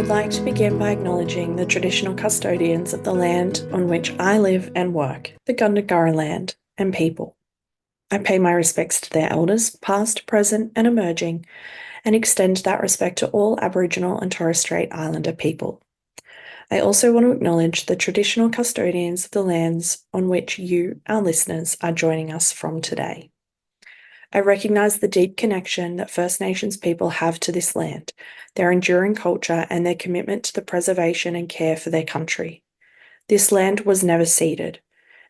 would like to begin by acknowledging the traditional custodians of the land on which I live and work, the Gundungurra land and people. I pay my respects to their elders, past, present, and emerging, and extend that respect to all Aboriginal and Torres Strait Islander people. I also want to acknowledge the traditional custodians of the lands on which you, our listeners, are joining us from today. I recognise the deep connection that First Nations people have to this land, their enduring culture, and their commitment to the preservation and care for their country. This land was never ceded,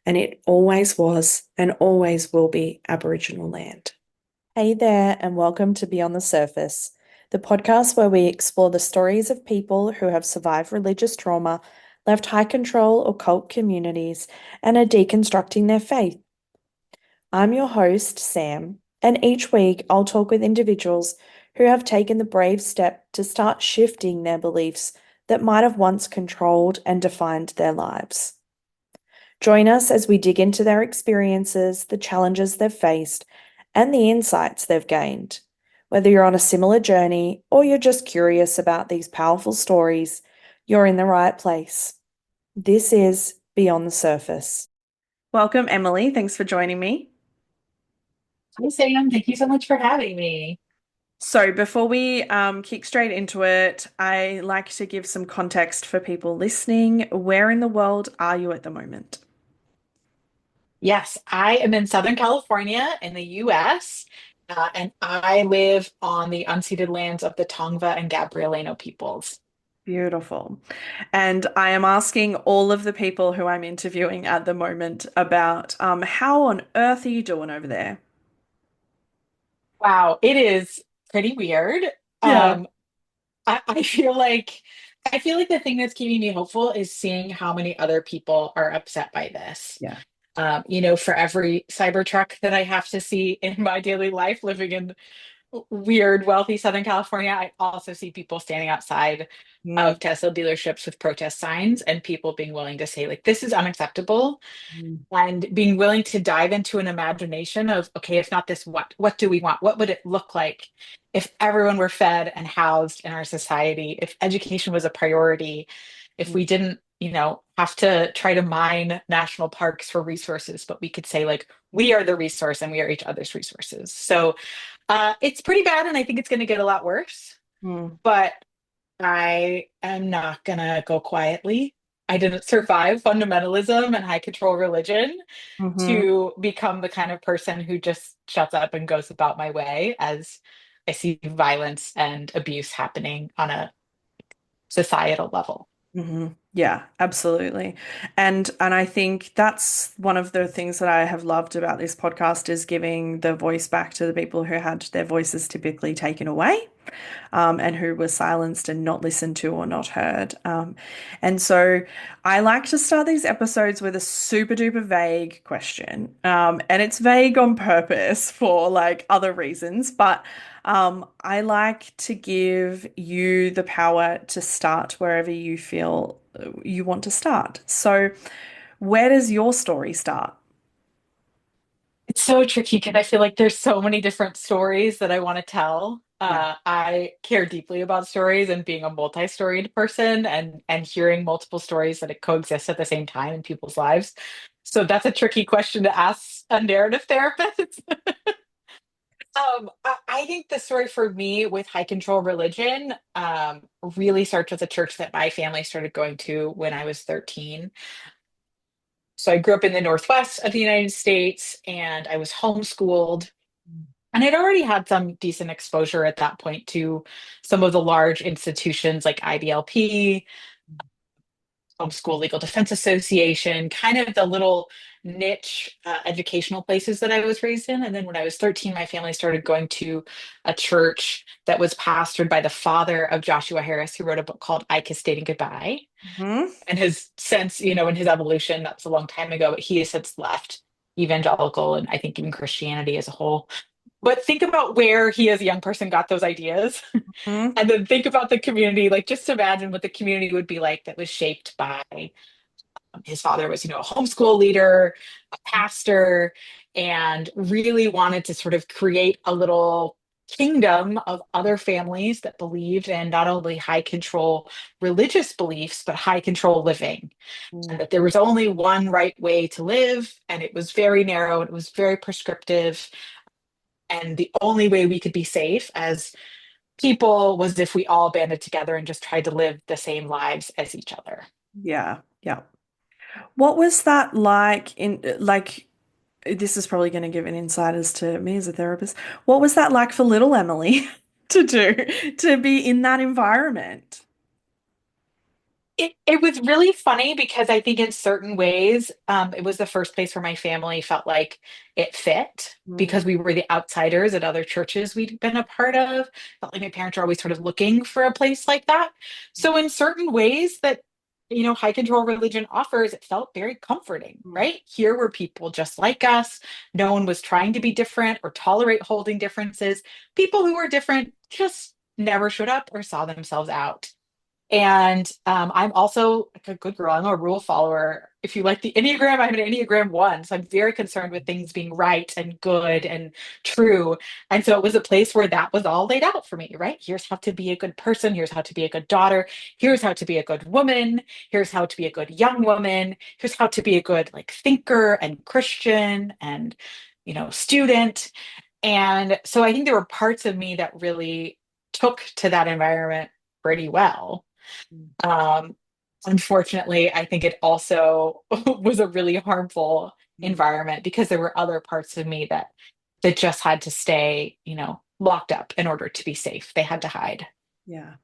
and it always was and always will be Aboriginal land. Hey there, and welcome to Beyond the Surface, the podcast where we explore the stories of people who have survived religious trauma, left high control or cult communities, and are deconstructing their faith. I'm your host, Sam, and each week I'll talk with individuals who have taken the brave step to start shifting their beliefs that might have once controlled and defined their lives. Join us as we dig into their experiences, the challenges they've faced, and the insights they've gained. Whether you're on a similar journey or you're just curious about these powerful stories, you're in the right place. This is Beyond the Surface. Welcome, Emily. Thanks for joining me. Hi, Sam. Thank you so much for having me. So before we kick straight into it, I like to give some context for people listening. Where in the world are you at the moment? Yes, I am in Southern California in the US, and I live on the unceded lands of the Tongva and Gabrielino peoples. Beautiful. And I am asking all of the people who I'm interviewing at the moment about how on earth are you doing over there? Wow, it is pretty weird. Yeah. Um, I feel like the thing that's keeping me hopeful is seeing how many other people are upset by this. Yeah. For every Cybertruck that I have to see in my daily life living in weird, wealthy Southern California, I also see people standing outside Mm, of Tesla dealerships with protest signs and people being willing to say, like, this is unacceptable, mm, and being willing to dive into an imagination of, okay, if not this, what do we want? What would it look like if everyone were fed and housed in our society, if education was a priority, if mm. we didn't, have to try to mine national parks for resources, but we could say, like, we are the resource and we are each other's resources. So it's pretty bad, and I think it's going to get a lot worse. Mm. But I am not going to go quietly. I didn't survive fundamentalism and high control religion Mhm. to become the kind of person who just shuts up and goes about my way as I see violence and abuse happening on a societal level. Yeah, absolutely. And I think that's one of the things that I have loved about this podcast is giving the voice back to the people who had their voices typically taken away, and who were silenced and not listened to or not heard. And so I like to start these episodes with a super duper vague question. And it's vague on purpose for like other reasons, but I like to give you the power to start wherever you feel you want to start. So, where does your story start? It's so tricky because I feel like there's so many different stories that I want to tell. Yeah. I care deeply about stories and being a multi-storied person and hearing multiple stories that it coexist at the same time in people's lives. So that's a tricky question to ask a narrative therapist. I think the story for me with high control religion really starts with a church that my family started going to when I was 13. So I grew up in the Northwest of the United States and I was homeschooled. And I'd already had some decent exposure at that point to some of the large institutions like IBLP, Homeschool Legal Defense Association, kind of the little niche educational places that I was raised in. And then when I was 13, my family started going to a church that was pastored by the father of Joshua Harris, who wrote a book called I Kissed Dating Goodbye. Hmm. And his sense, in his evolution, that's a long time ago, but he has since left evangelical and I think even Christianity as a whole. But think about where he as a young person got those ideas. Hmm. And then think about the community. Like, just imagine what the community would be like that was shaped by his father was, a homeschool leader, a pastor, and really wanted to sort of create a little kingdom of other families that believed in not only high control religious beliefs, but high control living. And Mm. that there was only one right way to live, and it was very narrow, and it was very prescriptive. And the only way we could be safe as people was if we all banded together and just tried to live the same lives as each other. Yeah, yeah. What was that like like this is probably going to give an insight as to me as a therapist. What was that like for little Emily to do, to be in that environment? It was really funny because I think in certain ways, it was the first place where my family felt like it fit Mm, because we were the outsiders at other churches we'd been a part of. Felt like my parents were always sort of looking for a place like that. So in certain ways that, high control religion offers, it felt very comforting, mm, right? Here were people just like us. No one was trying to be different or tolerate holding differences. People who were different just never showed up or saw themselves out. And I'm also like a good girl. I'm a rule follower. If you like the Enneagram, I'm an Enneagram one. So I'm very concerned with things being right and good and true. And so it was a place where that was all laid out for me, right? Here's how to be a good person. Here's how to be a good daughter. Here's how to be a good woman. Here's how to be a good young woman. Here's how to be a good like thinker and Christian and, student. And so I think there were parts of me that really took to that environment pretty well. mm, um, Unfortunately, I think it also was a really harmful mm. environment because there were other parts of me that just had to stay, locked up in order to be safe. They had to hide. Yeah.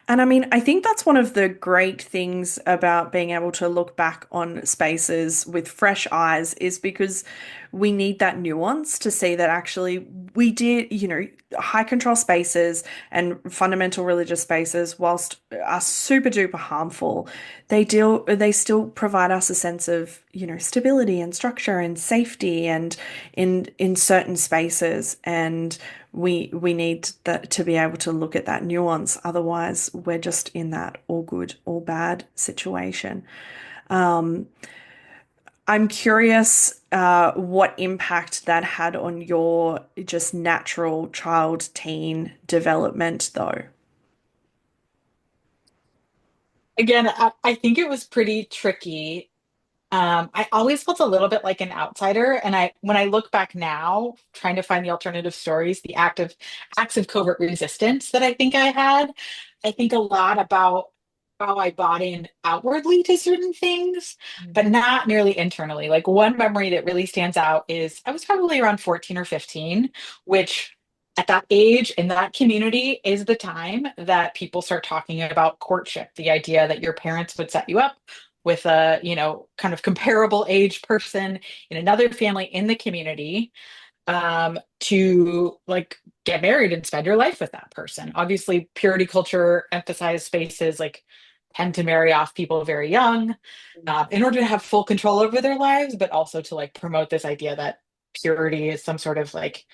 And I mean, I think that's one of the great things about being able to look back on spaces with fresh eyes is because we need that nuance to see that actually we did, high control spaces and fundamental religious spaces, whilst are super duper harmful, they still provide us a sense of, stability and structure and safety and in certain spaces. And we need that to be able to look at that nuance. Otherwise, we're just in that all good, all bad situation. Um, I'm curious what impact that had on your just natural child teen development, though. Again, I think it was pretty tricky. I always felt a little bit like an outsider, and when I look back now, trying to find the alternative stories, the acts of covert resistance that I think I had, I think a lot about how I bought in outwardly to certain things, but not nearly internally. Like one memory that really stands out is I was probably around 14 or 15, which at that age in that community is the time that people start talking about courtship, the idea that your parents would set you up with a, kind of comparable age person in another family in the community, to like get married and spend your life with that person. Obviously, purity culture emphasized spaces like tend to marry off people very young, in order to have full control over their lives, but also to like promote this idea that purity is some sort of like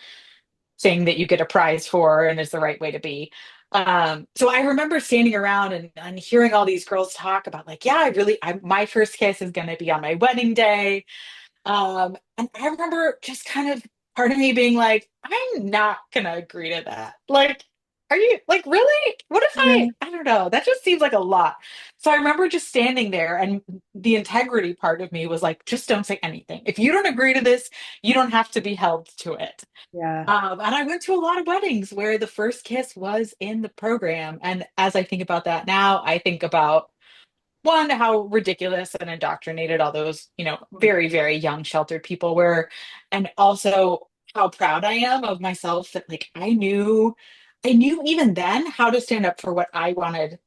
thing that you get a prize for and is the right way to be. So I remember standing around and hearing all these girls talk about like, yeah, my first kiss is going to be on my wedding day. And I remember just kind of part of me being like, I'm not going to agree to that. Like, are you like, really? What if Yeah. I don't know. That just seems like a lot. So I remember just standing there and the integrity part of me was like, just don't say anything. If you don't agree to this, you don't have to be held to it. Yeah. And I went to a lot of weddings where the first kiss was in the program. And as I think about that now, I think about one, how ridiculous and indoctrinated all those, very, very young, sheltered people were. And also how proud I am of myself that like I knew even then how to stand up for what I wanted.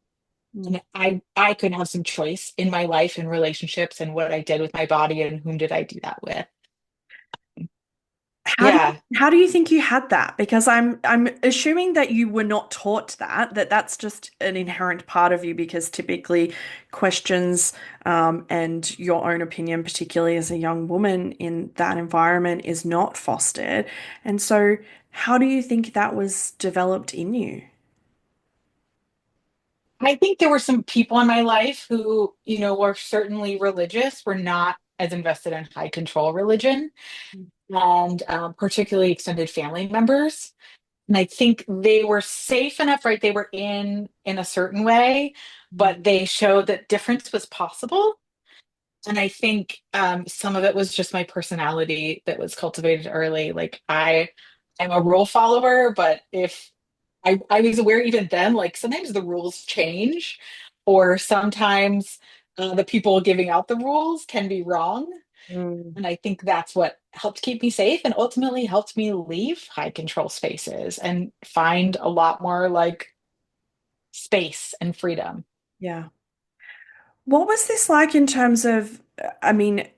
Mm. And I could have some choice in my life and relationships and what I did with my body and whom did I do that with. Yeah. How do you think you had that? Because I'm assuming that you were not taught that's just an inherent part of you because typically questions and your own opinion, particularly as a young woman in that environment, is not fostered. And so how do you think that was developed in you? I think there were some people in my life who, were certainly religious, were not as invested in high control religion, and particularly extended family members. And I think they were safe enough, right? They were in a certain way, Mm. but they showed that difference was possible. And I think some of it was just my personality that was cultivated early. Like I'm a rule follower, but if I was aware even then, like sometimes the rules change, or sometimes the people giving out the rules can be wrong. Mm. And I think that's what helped keep me safe and ultimately helped me leave high control spaces and find a lot more like space and freedom. Yeah. What was this like in terms of, I mean,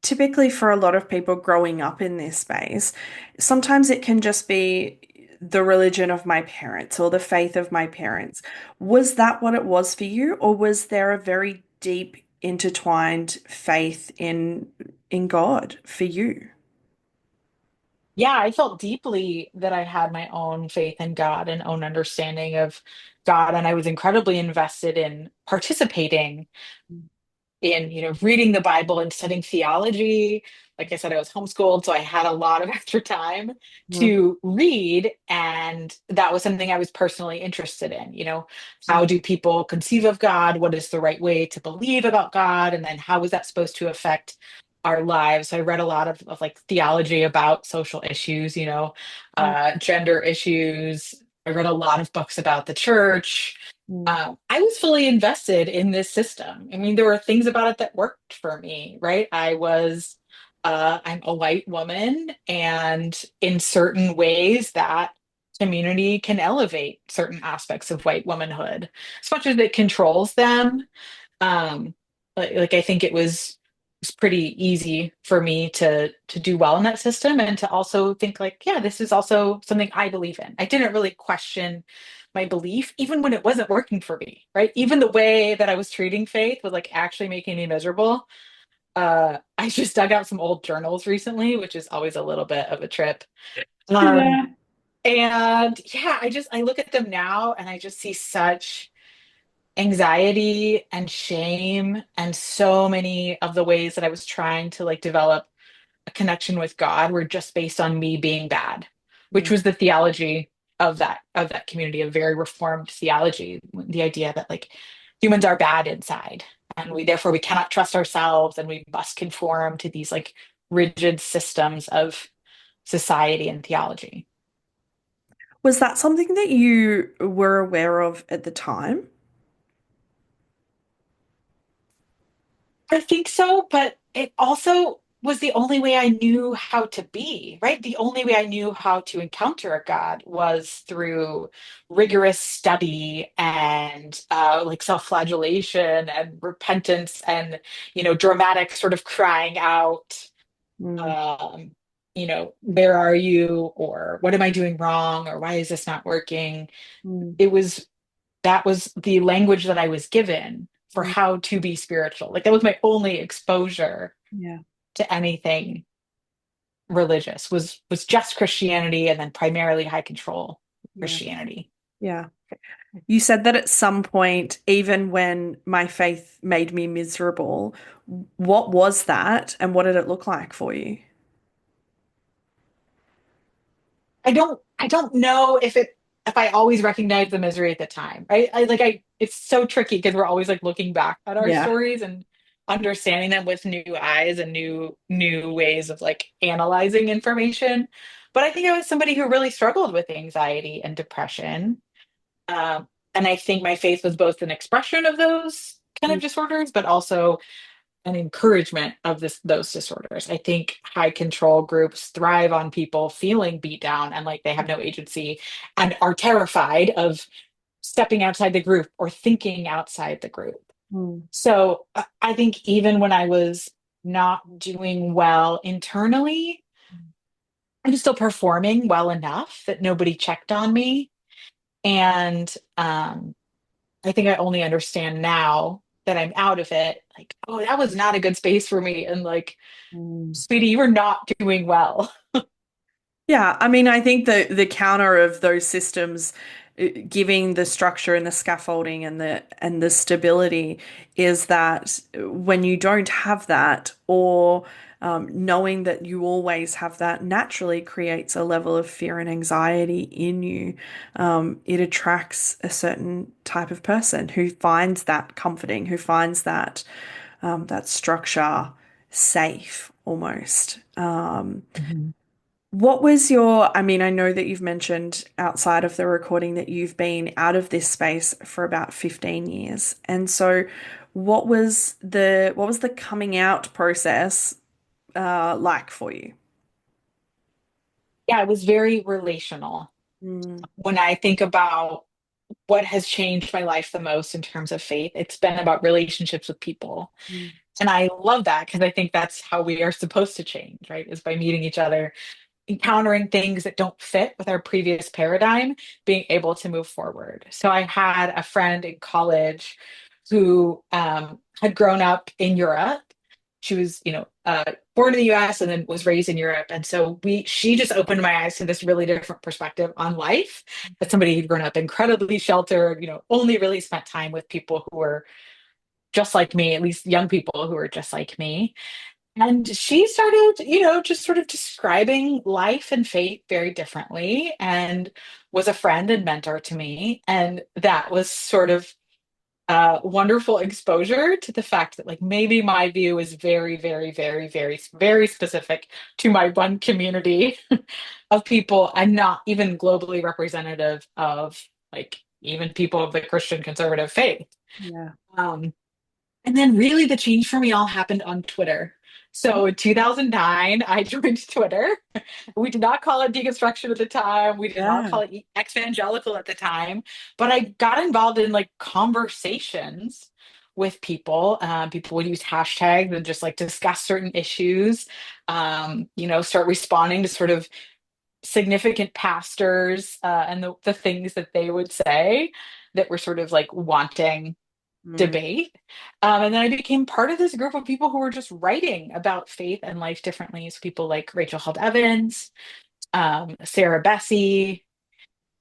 typically for a lot of people growing up in this space, sometimes it can just be the religion of my parents or the faith of my parents. Was that what it was for you, or was there a very deep, intertwined faith in God for you? Yeah, I felt deeply that I had my own faith in God and own understanding of God. And I was incredibly invested in participating in, reading the Bible and studying theology. Like I said, I was homeschooled, so I had a lot of extra time Mm. to read. And that was something I was personally interested in. How Mm. do people conceive of God? What is the right way to believe about God? And then how is that supposed to affect our lives? So I read a lot of like theology about social issues, Mm. gender issues. I read a lot of books about the church. Mm. I was fully invested in this system. I mean, there were things about it that worked for me, right? I'm a white woman, and in certain ways, that community can elevate certain aspects of white womanhood, as much as it controls them. Um, like I think it was pretty easy for me to do well in that system and to also think like, yeah, this is also something I believe in. I didn't really question my belief, even when it wasn't working for me, right? Even the way that I was treating faith was like actually making me miserable. I just dug out some old journals recently, which is always a little bit of a trip. Um, Yeah. and yeah, I look at them now and I just see such anxiety and shame and so many of the ways that I was trying to like develop a connection with God were just based on me being bad, which Mm. was the theology of that community, a very reformed theology, the idea that like humans are bad inside and we cannot trust ourselves and we must conform to these like rigid systems of society and theology. Was that something that you were aware of at the time? I think so, but it also was the only way I knew how to be, right? The only way I knew how to encounter a God was through rigorous study and like self-flagellation and repentance and, dramatic sort of crying out, Mm. um, where are you? Or what am I doing wrong? Or why is this not working? Mm. It was that was the language that I was given for Mm. how to be spiritual. Like that was my only exposure Yeah. to anything religious was just Christianity and then primarily high control Yeah. Christianity. Yeah. You said that at some point, even when my faith made me miserable, what was that and what did it look like for you? I don't know if I always recognize the misery at the time. I it's so tricky because we're always like looking back at our Yeah. stories and understanding them with new eyes and new ways of like analyzing information. But I think I was somebody who really struggled with anxiety and depression. And I think my faith was both an expression of those kind Mm. of disorders, but also an encouragement of those disorders. I think high control groups thrive on people feeling beat down and like they have no agency and are terrified of stepping outside the group or thinking outside the group. Mm. So I think even when I was not doing well internally, I was still performing well enough that nobody checked on me. And I think I only understand now that I'm out of it. Like, oh, that was not a good space for me. And like, Mm. sweetie, you were not doing well. Yeah, I mean, I think the counter of those systems giving the structure and the scaffolding and the stability is that when you don't have that, or knowing that you always have that naturally creates a level of fear and anxiety in you. It attracts a certain type of person who finds that comforting, who finds that structure safe almost. Mhm. What was I mean, I know that you've mentioned outside of the recording that you've been out of this space for about 15 years. And so what was the coming out process like for you? Yeah, it was very relational. Mm, When I think about what has changed my life the most in terms of faith, it's been about relationships with people. mm, And I love that because I think that's how we are supposed to change, right? Is by meeting each other, encountering things that don't fit with our previous paradigm, being able to move forward. So I had a friend in college who had grown up in Europe. She was, born in the US and then was raised in Europe. And so she just opened my eyes to this really different perspective on life. As somebody who'd grown up incredibly sheltered, only really spent time with people who were just like me, at least young people who were just like me. And she started, just sort of describing life and faith very differently and was a friend and mentor to me. And that was sort of wonderful exposure to the fact that, like, maybe my view is very, very, very, very, very specific to my one community of people and not even globally representative of, like, even people of the Christian conservative faith. yeah. Um, and then really the change for me all happened on Twitter. So in 2009, I joined Twitter. We did not call it deconstruction at the time. We did not Yeah. call it evangelical at the time, but I got involved in like conversations with people. People would use hashtags and just like discuss certain issues, start responding to sort of significant pastors and the things that they would say that were sort of like wanting Mm, debate. And then I became part of this group of people who were just writing about faith and life differently. So people like Rachel Held Evans, Sarah Bessey,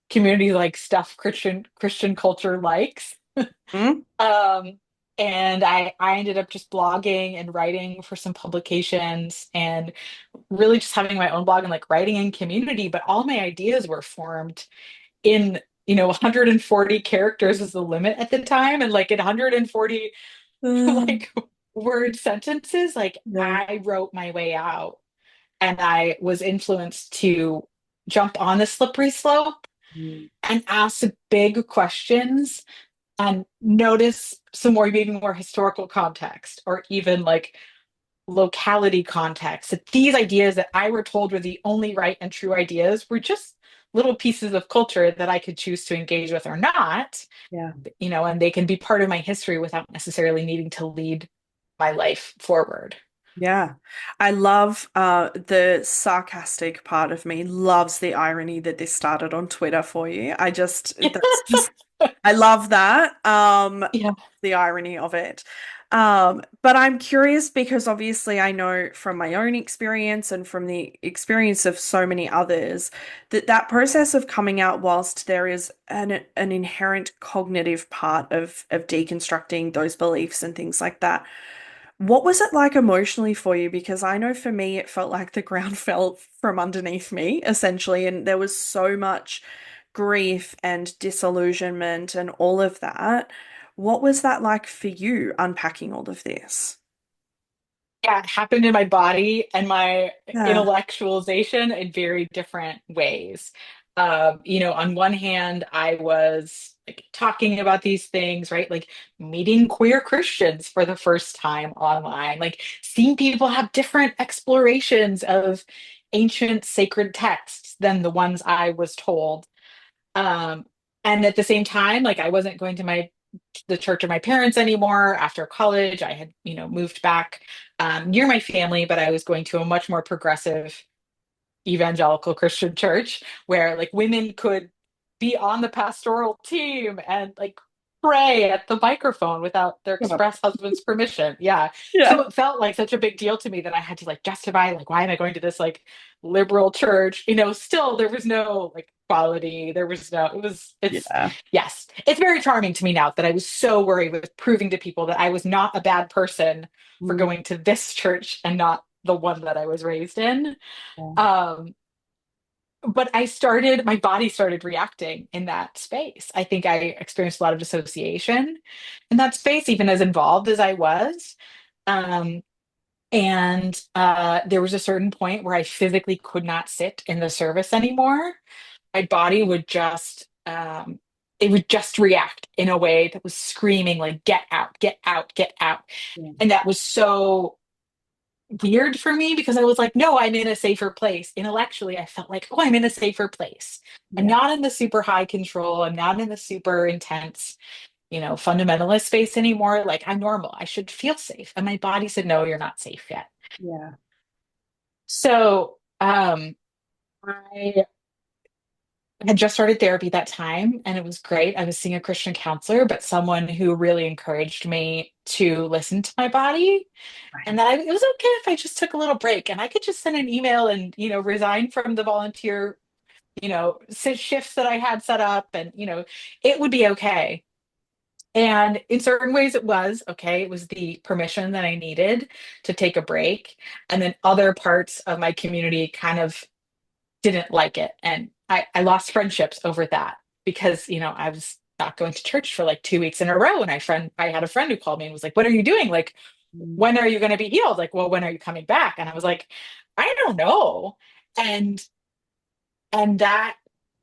community like stuff Christian culture likes. mm, Um, and I ended up just blogging and writing for some publications and really just having my own blog and like writing in community. But all my ideas were formed in 140 characters is the limit at the time, and like in 140 uh, like word sentences, like yeah. I wrote my way out and I was influenced to jump on the slippery slope Mm, and ask big questions and notice some more, maybe more historical context or even like locality context. That these ideas that I were told were the only right and true ideas were just little pieces of culture that I could choose to engage with or not, yeah. and they can be part of my history without necessarily needing to lead my life forward. Yeah. I love the sarcastic part of me loves the irony that this started on Twitter for you. That's just I love that. Yeah. The irony of it. But I'm curious because obviously I know from my own experience and from the experience of so many others that process of coming out, whilst there is an inherent cognitive part of deconstructing those beliefs and things like that. What was it like emotionally for you? Because I know for me, it felt like the ground fell from underneath me, essentially, and there was so much grief and disillusionment and all of that. What was that like for you, unpacking all of this? Yeah, it happened in my body and my Yeah. intellectualization in very different ways. On one hand, I was like talking about these things, right? Like meeting queer Christians for the first time online, like seeing people have different explorations of ancient sacred texts than the ones I was told. Um, and at the same time, like I wasn't going to the church of my parents anymore after college. I had, moved back near my family, but I was going to a much more progressive evangelical Christian church where like women could be on the pastoral team and like pray at the microphone without their Yeah. express husband's permission. Yeah. So Yeah. it felt like such a big deal to me that I had to like justify like why am I going to this like liberal church? Still there was no like quality. There was no it's Yeah. yes. It's very charming to me now that I was so worried with proving to people that I was not a bad person for Mm, going to this church and not the one that I was raised in. Yeah. Um, but my body started reacting in that space. I think I experienced a lot of dissociation in that space, even as involved as I was. Um, and there was a certain point where I physically could not sit in the service anymore. My body it would just react in a way that was screaming like, get out, get out, get out. Yeah. And that was so weird for me because I was like, no, I'm in a safer place. Intellectually, I felt like, oh, I'm in a safer place. I'm Yeah. not in the super high control. I'm not in the super intense, fundamentalist space anymore. Like, I'm normal. I should feel safe. And my body said, no, you're not safe yet. Yeah. So, I had just started therapy that time and it was great. I was seeing a Christian counselor, but someone who really encouraged me to listen to my body and Right. that it was okay if I just took a little break and I could just send an email and, resign from the volunteer, shifts that I had set up and, it would be okay. And in certain ways, it was okay. It was the permission that I needed to take a break. And then other parts of my community kind of didn't like it. And I lost friendships over that because, I was not going to church for like 2 weeks in a row. And I had a friend who called me and was like, what are you doing? Like, Mm. when are you going to be healed? Like, well, when are you coming back? And I was like, I don't know. And that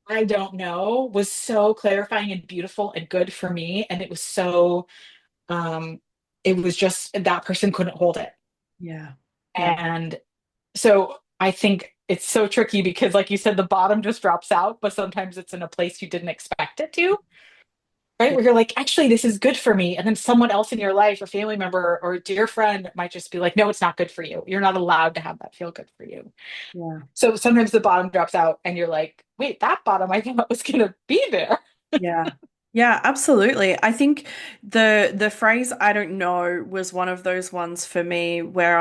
I don't know was so clarifying and beautiful and good for me. And um, it was just that person couldn't hold it. Yeah. Yeah. And so I think it's so tricky because, like you said, the bottom just drops out, but sometimes it's in a place you didn't expect it to, right? Yeah. Where you're like, actually, this is good for me. And then someone else in your life, a family member or a dear friend, might just be like, no, it's not good for you. You're not allowed to have that feel good for you. Yeah. So sometimes the bottom drops out and you're like, wait, that bottom I thought was going to be there. Yeah. Yeah, absolutely. I think the phrase "I don't know" was one of those ones for me where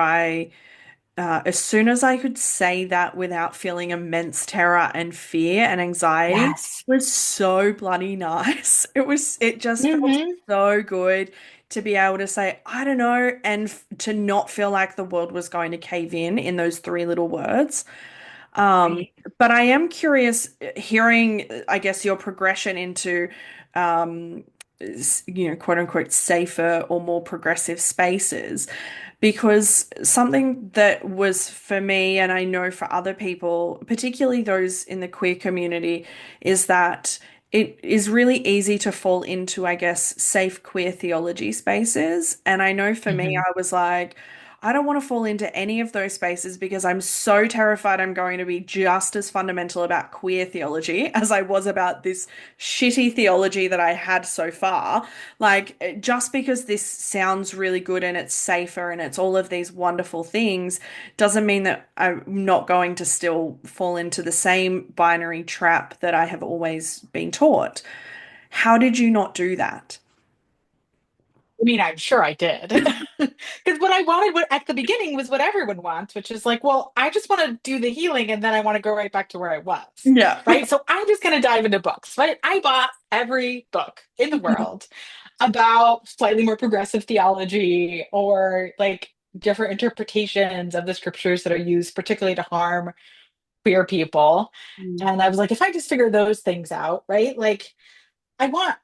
as soon as I could say that without feeling immense terror and fear and anxiety, Yes. was so bloody nice. It just felt Hmm. so good to be able to say, I don't know, and to not feel like the world was going to cave in those three little words. Um, Right. but I am curious, hearing, I guess, your progression into, um, quote unquote, safer or more progressive spaces. Because something that was for me, and I know for other people, particularly those in the queer community, is that it is really easy to fall into, I guess, safe queer theology spaces. And I know for me, Hmm. I was like, I don't want to fall into any of those spaces because I'm so terrified I'm going to be just as fundamental about queer theology as I was about this shitty theology that I had so far. Like, just because this sounds really good and it's safer and it's all of these wonderful things doesn't mean that I'm not going to still fall into the same binary trap that I have always been taught. How did you not do that? I mean, I'm sure I did. Because what I wanted at the beginning was what everyone wants, which is like, well, I just want to do the healing and then I want to go right back to where I was. Yeah. Right. So I'm just going to dive into books, right? I bought every book in the world about slightly more progressive theology or like different interpretations of the scriptures that are used, particularly to harm queer people. Mm. And I was like, if I just figure those things out, right? Like, I want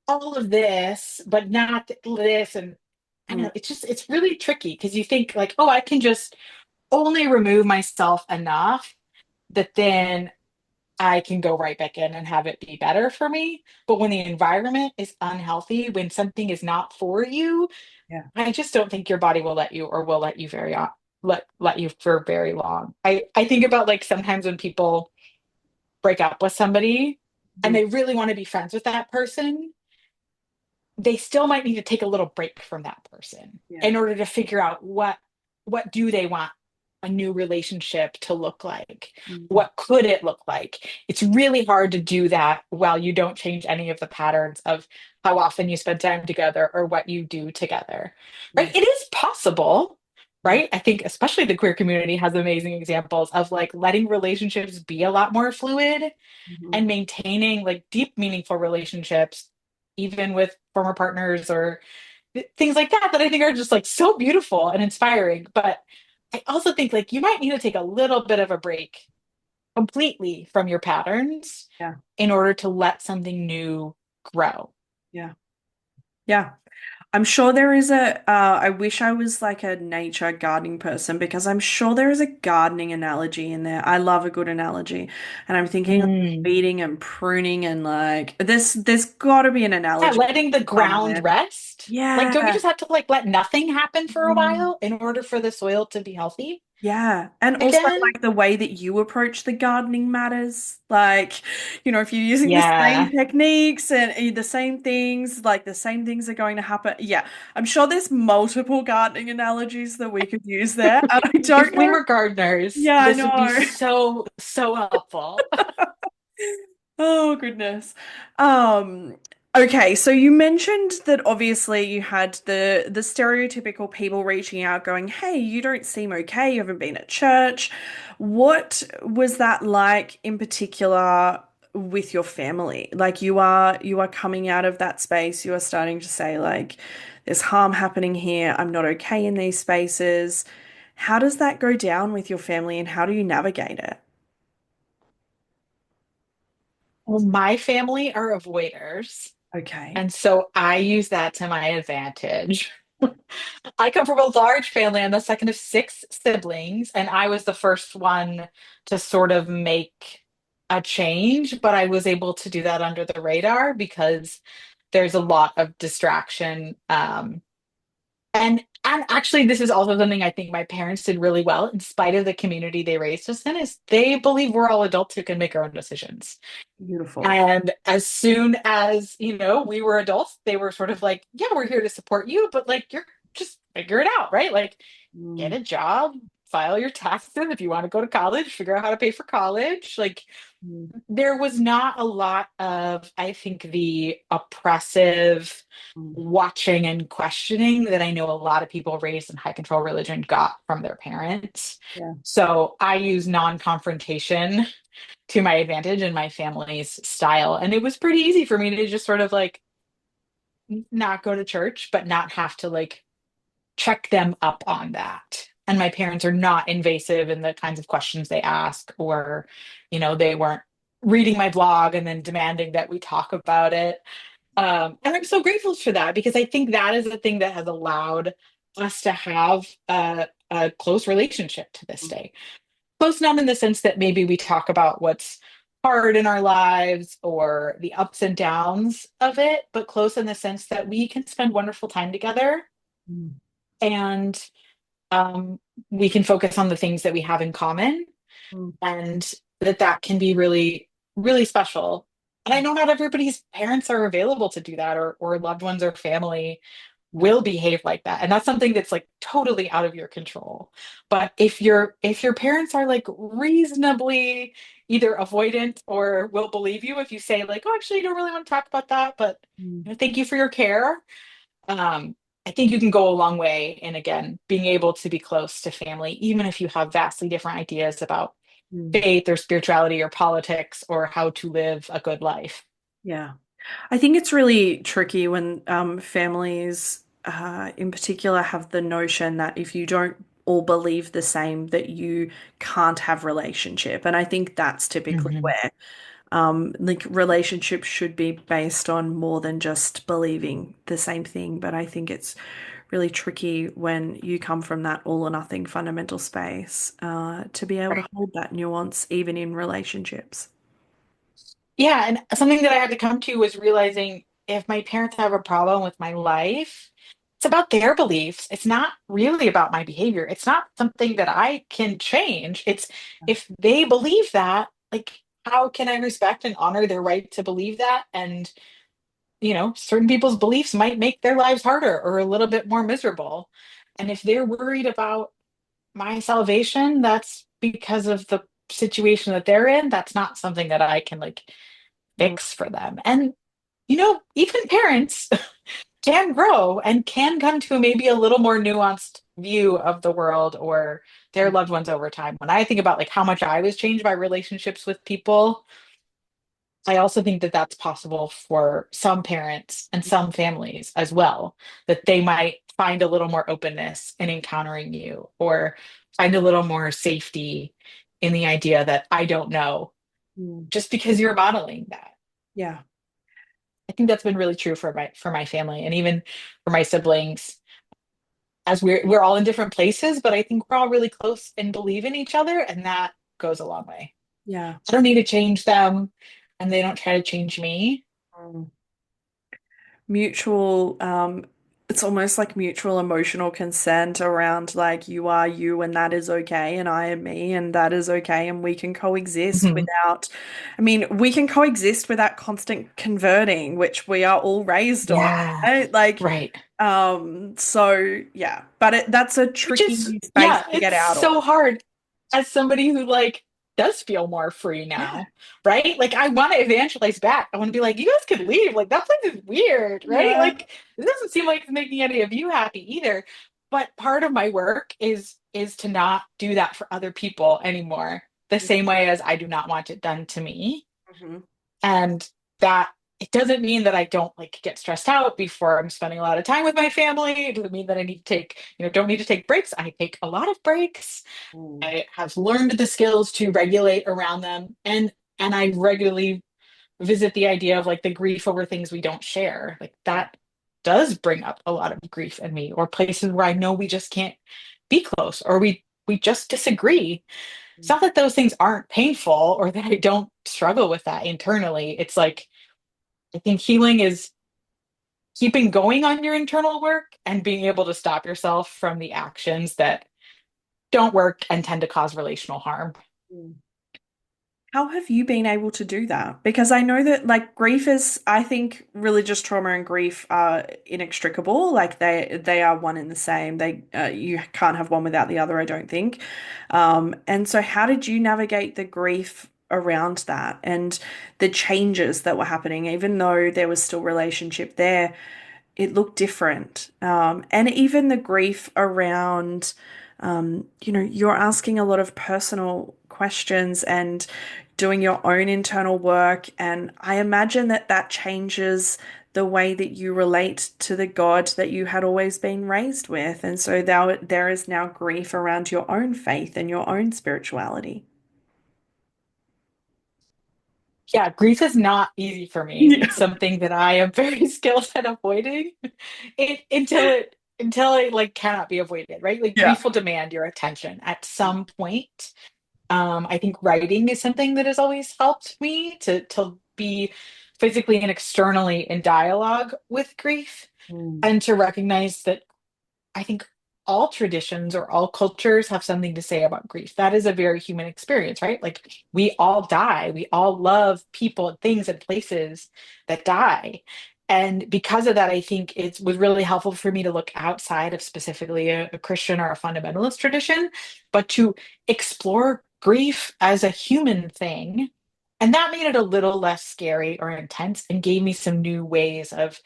all of this, but not this. And I don't Yeah. know, it's really tricky because you think like, oh, I can just only remove myself enough that then I can go right back in and have it be better for me. But when the environment is unhealthy, when something is not for you, Yeah. I just don't think your body will let you or will let you let you for very long. I think about like sometimes when people break up with somebody and Mhm. they really want to be friends with that person, they still might need to take a little break from that person Yeah. in order to figure out what do they want a new relationship to look like, Mm. what could it look like. It's really hard to do that while you don't change any of the patterns of how often you spend time together or what you do together, right? Yeah. It is possible, Yeah. right? I think especially the queer community has amazing examples of like letting relationships be a lot more fluid Mhm. and maintaining like deep, meaningful relationships, even with former partners or things like that, that I think are just like so beautiful and inspiring. But I also think like you might need to take a little bit of a break completely from your patterns Yeah. in order to let something new grow. Yeah. Yeah. I'm sure there is I wish I was like a nature gardening person because I'm sure there is a gardening analogy in there. I love a good analogy. And I'm thinking of Mm. weeding and pruning and like there's got to be an Yeah, analogy letting the ground somewhere. rest. Like, don't you Yeah. just have to like let nothing happen for a Mm. while in order for the soil to be healthy Yeah. And also again? like the way that you approach the gardening matters. Like, if you're using the same Yeah. techniques and the same things, like the same things are going to happen. Yeah. I'm sure there's multiple gardening analogies that we could use there. And I If don't we know. were gardeners, Yeah, I this would be know. so, so helpful. Oh goodness. Um, okay, so you mentioned that obviously you had the stereotypical people reaching out going, "Hey, you don't seem okay. You haven't been at church." What was that like in particular with your family? Like you are coming out of that space, you are starting to say like there's harm happening here. I'm not okay in these spaces. How does that go down with your family and how do you navigate it? Well, my family are avoiders. Okay. And so I use that to my advantage. I come from a large family. I'm the second of six siblings, and I was the first one to sort of make a change, but I was able to do that under the radar because there's a lot of distraction. And actually, this is also something I think my parents did really well, in spite of the community they raised us in, is they believe we're all adults who can make our own decisions. Beautiful. And as soon as, we were adults, they were sort of like, yeah, we're here to support you, but like, you're just figure it out, right? Like, get Mm, a job, file your taxes. If you want to go to college, figure out how to pay for college. Like, mm, there was not a lot of, I think, the oppressive mm. watching and questioning that I know a lot of people raised in high control religion got from their parents. Yeah. So I use non-confrontation to my advantage in my family's style. And it was pretty easy for me to just sort of like not go to church, but not have to like check them up on that. And my parents are not invasive in the kinds of questions they ask, or, they weren't reading my blog and then demanding that we talk about it. And I'm so grateful for that because I think that is the thing that has allowed us to have a close relationship to this day. Close not in the sense that maybe we talk about what's hard in our lives or the ups and downs of it, but close in the sense that we can spend wonderful time together Mm, and um, we can focus on the things that we have in common, mm, and that can be really, really special. And I know not everybody's parents are available to do that, or loved ones or family yeah. will behave like that. And that's something that's like totally out of your control. But if your parents are like reasonably either avoidant or will believe you if you say like, oh, actually, you don't really want to talk about that, but Mm, thank you for your care. I think you can go a long way in again being able to be close to family, even if you have vastly different ideas about mm. faith or spirituality or politics or how to live a good life. Yeah. I think it's really tricky when families, in particular, have the notion that if you don't all believe the same, that you can't have relationship. And I think that's typically Mhm. where like relationships should be based on more than just believing the same thing. But I think it's really tricky when you come from that all or nothing fundamental space, to be able to Right. hold that nuance even in relationships. Yeah, and something that I had to come to was realizing if my parents have a problem with my life, it's about their beliefs. It's not really about my behavior. It's not something that I can change. It's if they believe that, like, how can I respect and honor their right to believe that? And, certain people's beliefs might make their lives harder or a little bit more miserable. And if they're worried about my salvation, that's because of the situation that they're in. That's not something that I can like Mm, fix for them. And, even parents can grow and can come to maybe a little more nuanced view of the world or their loved ones over time. When I think about like how much I was changed by relationships with people, I also think that that's possible for some parents and some families as well, that they might find a little more openness in encountering you or find a little more safety in the idea that I don't know Mm. just because you're modeling that. Yeah. I think that's been really true for my family and even for my siblings as we're all in different places, but I think we're all really close and believe in each other, and that goes a long way. Yeah. I don't need to change them, and they don't try to change me. Mm. Mutual, it's almost like mutual emotional consent around like you are you and that is okay, and I am me and that is okay, and we can coexist Mhm. without, I mean, we can coexist without constant converting, which we are all raised on, Yeah, right? Like, right. so yeah, but that's a Which is, tricky space yeah, to get it's out of. so hard as somebody who like does feel more free Yeah. now, right? Like I want to evangelize back. I want to be like, you guys can leave. Like that place is weird, right? Yeah. Like it doesn't seem like it's making any of you happy either. But part of my work is to not do that for other people anymore. The same way as I do not want it done to me. Mhm. And that it doesn't mean that I don't like get stressed out before I'm spending a lot of time with my family. It doesn't mean that I need to take, don't need to take breaks. I take a lot of breaks. Mm. I have learned the skills to regulate around them. And I regularly visit the idea of like the grief over things we don't share. Like Yeah. that does bring up a lot of grief in me, or places where I know we just can't be close, or we just disagree. It's Mm. not that those things aren't painful or that I don't struggle with that internally. It's like I think healing is keeping going on your internal work and being able to stop yourself from the actions that don't work and tend to cause relational harm. Mm. How have you been able to do that? Because I know that like grief is, I think religious trauma and grief are inextricable. Like they are one and the same. They you can't have one without the other, I don't think. And so how did you navigate the grief around that and the changes that were happening, even though there was still relationship there? It looked different. And even the grief around, you're asking a lot of personal questions and doing your own internal work. And I imagine that that changes the way that you relate to the God that you had always been raised with. And so there is now grief around your own faith and your own spirituality. Yeah, grief is not easy for me. Yeah. It's something that I am very skilled at avoiding until it like cannot be avoided, right? Like Yeah. grief will demand your attention at some point. I think writing is something that has always helped me to be physically and externally in dialogue with grief Mm. and to recognize that I think all traditions or all cultures have something to say about grief. That is a very human experience, right? Like we all die, we all love people, things, and places that die. And because of that, I think it was really helpful for me to look outside of specifically a Christian or a fundamentalist tradition, but to explore grief as a human thing. And that made it a little less scary or intense and gave me some new ways of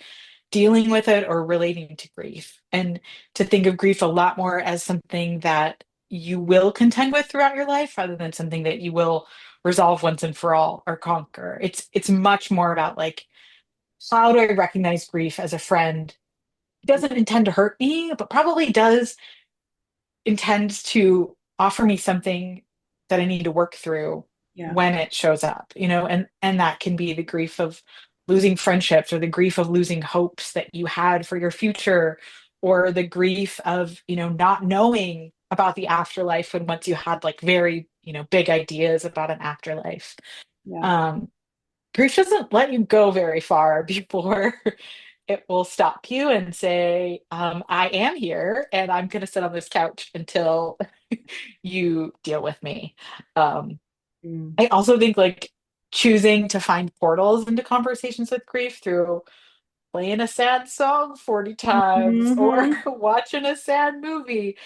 dealing with it or relating to grief, and to think of grief a lot more as something that you will contend with throughout your life rather than something that you will resolve once and for all or conquer. It's much more about like, how do I recognize grief as a friend? It doesn't intend to hurt me, but probably does intends to offer me something that I need to work through Yeah. when it shows up, and that can be the grief of losing friendships, or the grief of losing hopes that you had for your future, or the grief of, not knowing about the afterlife when once you had like very, big ideas about an afterlife. Yeah. Um, Grief doesn't let you go very far before it will stop you and say, I am here and I'm going to sit on this couch until you deal with me. Um, Mm. I also think like choosing to find portals into conversations with grief through playing a sad song 40 times or Hmm. watching a sad movie.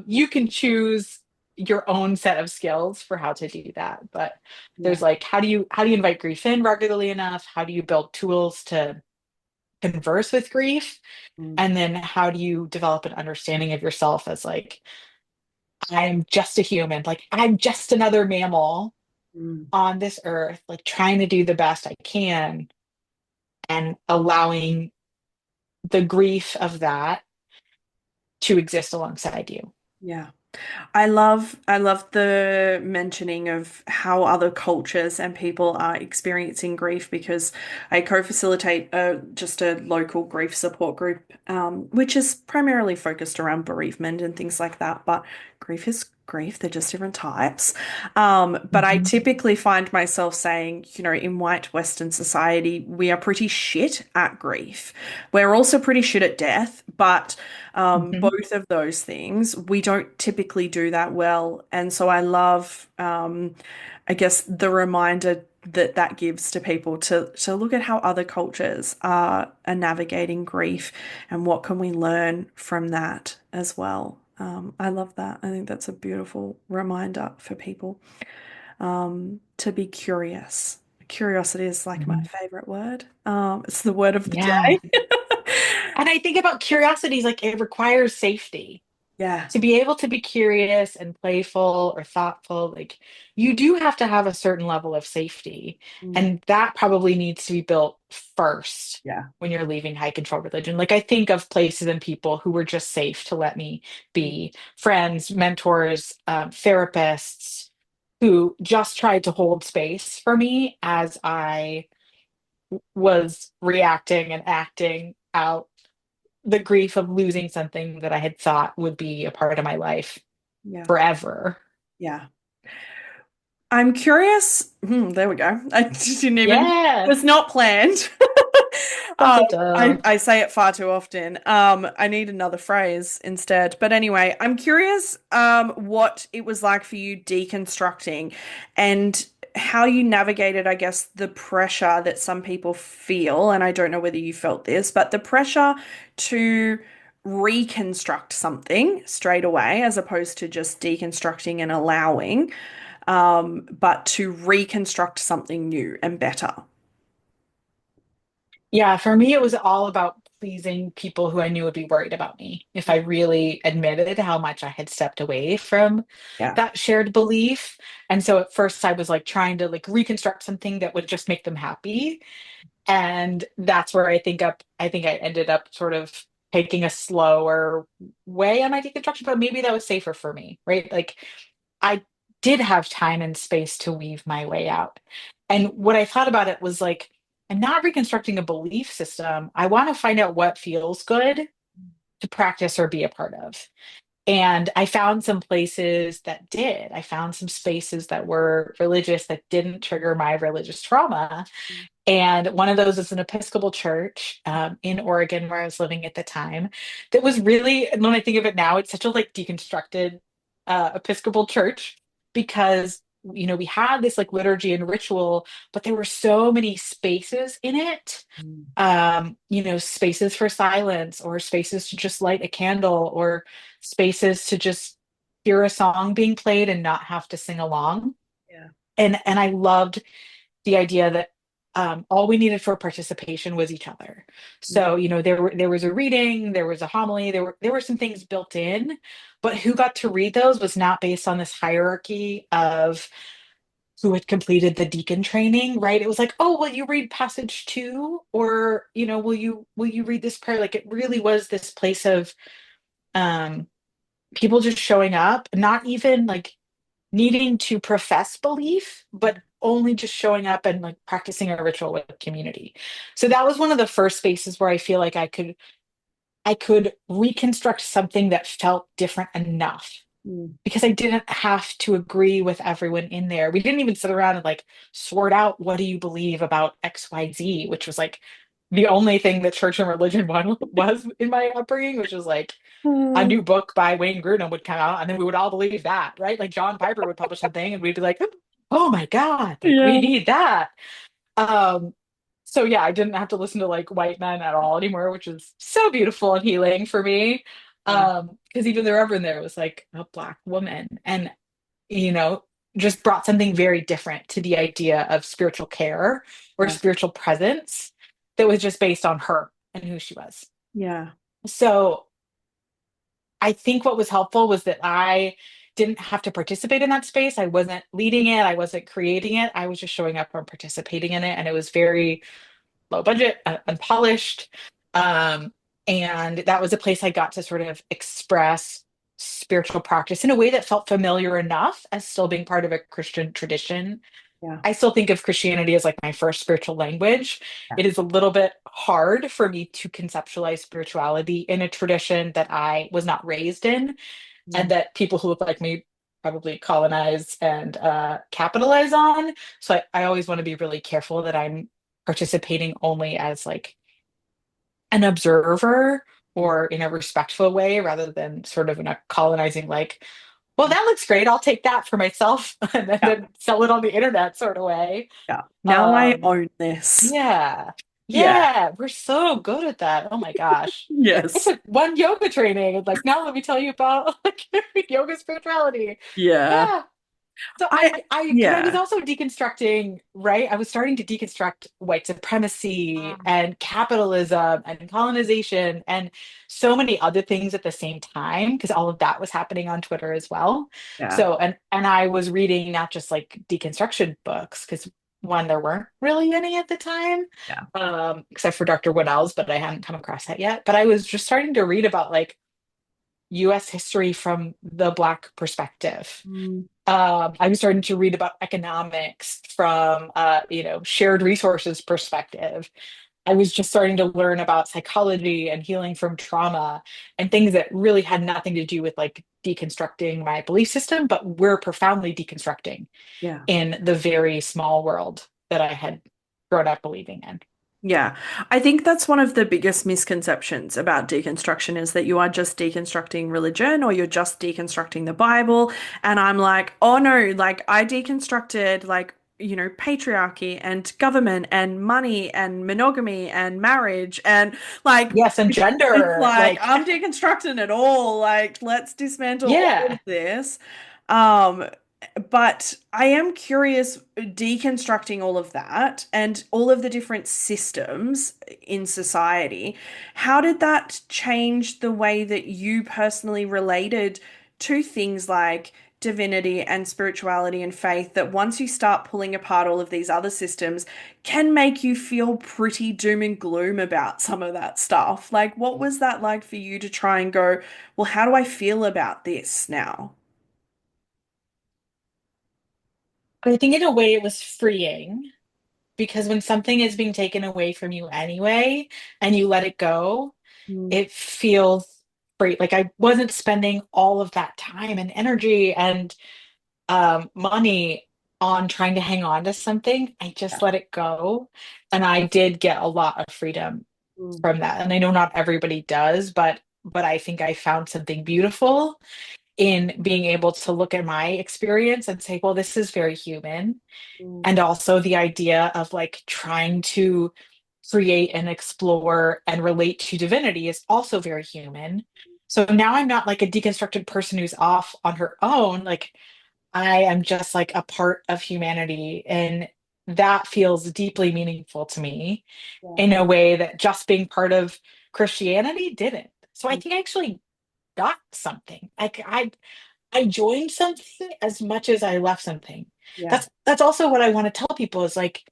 You can choose your own set of skills for how to do that. But Yeah. there's like, how do you invite grief in regularly enough? How do you build tools to converse with grief? Mm. And then how do you develop an understanding of yourself as like, I'm just a human, like I'm just another mammal Mm. on this earth, like trying to do the best I can and allowing the grief of that to exist alongside you. Yeah. I love the mentioning of how other cultures and people are experiencing grief because I co-facilitate just a local grief support group, which is primarily focused around bereavement and things like that. But grief is grief, they're just different types. But I Mhm. typically find myself saying, in white Western society, we are pretty shit at grief. We're also pretty shit at death, but Mhm. both of those things, we don't typically do that well. And so I love, I guess, the reminder that that gives to people to look at how other cultures are navigating grief and what can we learn from that as well. I love that. I think that's a beautiful reminder for people to be curious. Curiosity is like my Mhm. favorite word. It's the word of the Yeah. day. And I think about curiosities like it requires safety. Yeah. To be able to be curious and playful or thoughtful, like you do have to have a certain level of safety. Mm, And that probably needs to be built first yeah. when you're leaving high control religion. Like I think of places and people who were just safe to let me Mm, be friends, mentors, therapists who just tried to hold space for me as I was reacting and acting out the grief of losing something that I had thought would be a part of my life yeah. forever. Yeah. I'm curious. There we go. I didn't even, Yeah. was not planned. Da, Um, da, I, da. I say it far too often. I need another phrase instead. But anyway, I'm curious what it was like for you deconstructing and how you navigated, I guess, the pressure that some people feel. And I don't know whether you felt this, but the pressure to reconstruct something straight away as opposed to just deconstructing and allowing but to reconstruct something new and better. Yeah, for me, it was all about pleasing people who I knew would be worried about me. If I really admitted how much I had stepped away from Yeah. that shared belief. And so at first I was like trying to like reconstruct something that would just make them happy. And that's where I think I ended up sort of taking a slower way on my deconstruction, but maybe that was safer for me, right? Like I did have time and space to weave my way out. And what I thought about it was like, I'm not reconstructing a belief system. I want to find out what feels good to practice or be a part of. And I found some places that did. I found some spaces that were religious that didn't trigger my religious trauma. And one of those is an Episcopal church in Oregon where I was living at the time. That was really, and when I think of it now, it's such a like deconstructed Episcopal church because we had this like liturgy and ritual, but there were so many spaces in it. Mm. Spaces for silence or spaces to just light a candle or spaces to just hear a song being played and not have to sing along. Yeah. And I loved the idea that all we needed for participation was each other. Mm. So, there was a reading, there was a homily, there were some things built in, but who got to read those was not based on this hierarchy of who had completed the deacon training, right? It was like, oh, will you read passage two? Or, will you read this prayer? Like it really was this place of um people just showing up, not even like needing to profess belief, but only just showing up and like practicing a ritual with the community. So that was one of the first spaces where I feel like I could reconstruct something that felt different enough Mm. because I didn't have to agree with everyone in there. We didn't even sit around and like sort out what do you believe about XYZ, which was like the only thing that church and religion was in my upbringing, which was like a Uh, new book by Wayne Grudem would come out, and then we would all believe that, right? Like John Piper would publish something, and we'd be like, "Oh my God, like we yeah. need that." Um, so yeah, I didn't have to listen to like white men at all anymore, which was so beautiful and healing for me. Yeah. Because even the Reverend there was like a black woman, and you know, just brought something very different to the idea of spiritual care or Yeah. spiritual presence that was just based on her and who she was. Yeah. So I think what was helpful was that I didn't have to participate in that space. I wasn't leading it, I wasn't creating it. I was just showing up and participating in it. And it was very low budget, unpolished. Um, and that was a place I got to sort of express spiritual practice in a way that felt familiar enough as still being part of a Christian tradition. Yeah. I still think of Christianity as like my first spiritual language. Yeah. It is a little bit hard for me to conceptualize spirituality in a tradition that I was not raised in, and Mm. that people who look like me probably colonize and capitalize on. So I always want to be really careful that I'm participating only as like an observer Mm. or in a respectful way rather than sort of in a colonizing like, well, that looks great. I'll take that for myself and Yeah. then sell it on the internet sort of way. Yeah. Now I Um, own this. yeah. Yeah. Yeah, we're so good at that. Oh my gosh. I Yes. took one yoga training and like now let me tell you about like yoga spirituality. Yeah. Yeah. So I because I was yeah. also deconstructing, right? I was starting to deconstruct white supremacy and capitalism and colonization and so many other things at the same time, because all of that was happening on Twitter as well. Yeah. So, and I was reading not just like deconstruction books, because one, there weren't really any at the time, Yeah. except for Dr. Woodell's, but I hadn't come across that yet. But I was just starting to read about like US history from the Black perspective. Mm. I was starting to read about economics from, shared resources perspective. I was just starting to learn about psychology and healing from trauma and things that really had nothing to do with like deconstructing my belief system, but were profoundly deconstructing Yeah. in the very small world that I had grown up believing in. Yeah, I think that's one of the biggest misconceptions about deconstruction is that you are just deconstructing religion or you're just deconstructing the Bible. And I'm like, oh no, like I deconstructed like, patriarchy and government and money and monogamy and marriage and like Yes, and it's gender, like like, I'm deconstructing it all. Like, let's dismantle all of yeah. this. Um, but I am curious, deconstructing all of that and all of the different systems in society, how did that change the way that you personally related to things like divinity and spirituality and faith that once you start pulling apart all of these other systems can make you feel pretty doom and gloom about some of that stuff? Like, what was that like for you to try and go, well, how do I feel about this now? I think in a way it was freeing because when something is being taken away from you anyway and you let it go, Mm. it feels free. Like I wasn't spending all of that time and energy and money on trying to hang on to something. I just let it go. And I did get a lot of freedom Mm. from that. And I know not everybody does, but I think I found something beautiful in being able to look at my experience and say, well, this is very human. Mm. And also the idea of like trying to create and explore and relate to divinity is also very human. So now I'm not like a deconstructed person who's off on her own. Like I am just like a part of humanity. And that feels deeply meaningful to me Yeah. in a way that just being part of Christianity didn't. So I Mm. think I actually got something. Like I joined something as much as I left something. Yeah. That's also what I want to tell people is like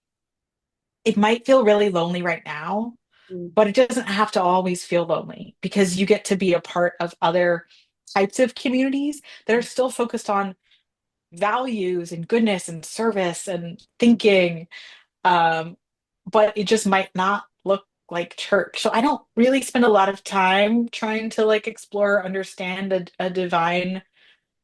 it might feel really lonely right now, Mm. but it doesn't have to always feel lonely because you get to be a part of other types of communities that are still focused on values and goodness and service and thinking. Um, but it just might not look like church. So I don't really spend a lot of time trying to like explore, understand a divine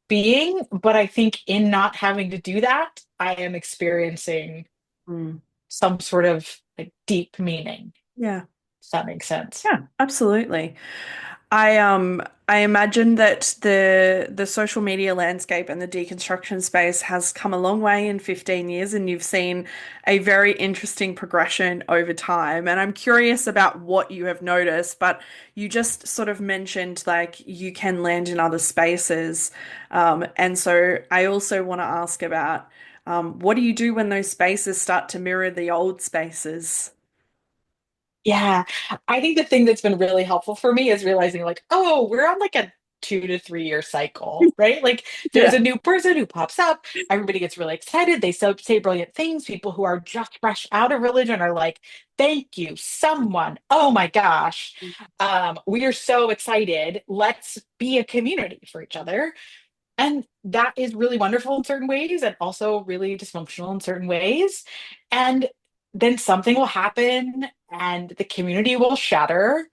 being, but I think in not having to do that, I am experiencing Mm. some sort of like deep meaning. Yeah. If that makes sense. Yeah, absolutely. I imagine that the social media landscape and the deconstruction space has come a long way in 15 years and you've seen a very interesting progression over time. And I'm curious about what you have noticed, but you just sort of mentioned like you can land in other spaces. And so I also want to ask about what do you do when those spaces start to mirror the old spaces? Yeah, I think the thing that's been really helpful for me is realizing like, oh, we're on like a 2 to 3 year cycle, right? Like there's Yeah. a new person who pops up, everybody gets really excited, they say brilliant things. People who are just fresh out of religion are like, thank you, someone. Oh my gosh. We are so excited. Let's be a community for each other. And that is really wonderful in certain ways and also really dysfunctional in certain ways. And then something will happen and the community will shatter.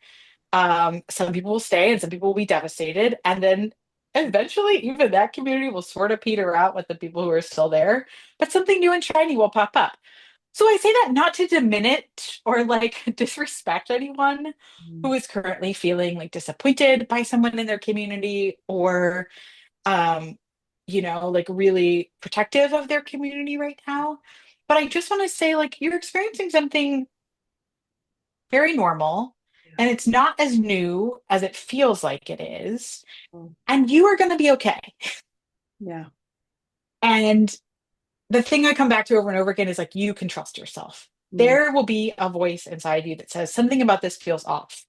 Some people will stay and some people will be devastated. And then eventually, even that community will sort of peter out with the people who are still there, but something new and shiny will pop up. So I say that not to diminish or like disrespect anyone Mm. who is currently feeling like disappointed by someone in their community or um, like really protective of their community right now. But I just want to say, like, you're experiencing something very normal, Yeah. and it's not as new as it feels like it is. Mm. And you are going to be okay. Yeah. And the thing I come back to over and over again is like, you can trust yourself. Mm. There will be a voice inside you that says something about this feels off.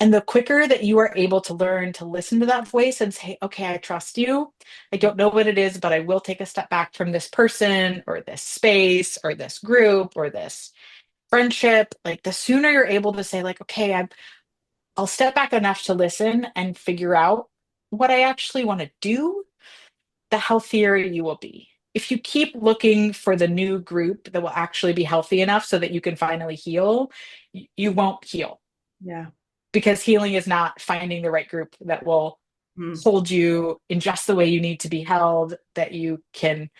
And the quicker that you are able to learn to listen to that voice and say, okay, I trust you. I don't know what it is, but I will take a step back from this person or this space or this group or this friendship. Like the sooner you're able to say, like, okay, I'll step back enough to listen and figure out what I actually want to do, the healthier you will be. If you keep looking for the new group that will actually be healthy enough so that you can finally heal, you won't heal Yeah. because healing is not finding the right group that will Mm. hold you in just the way you need to be held, that you can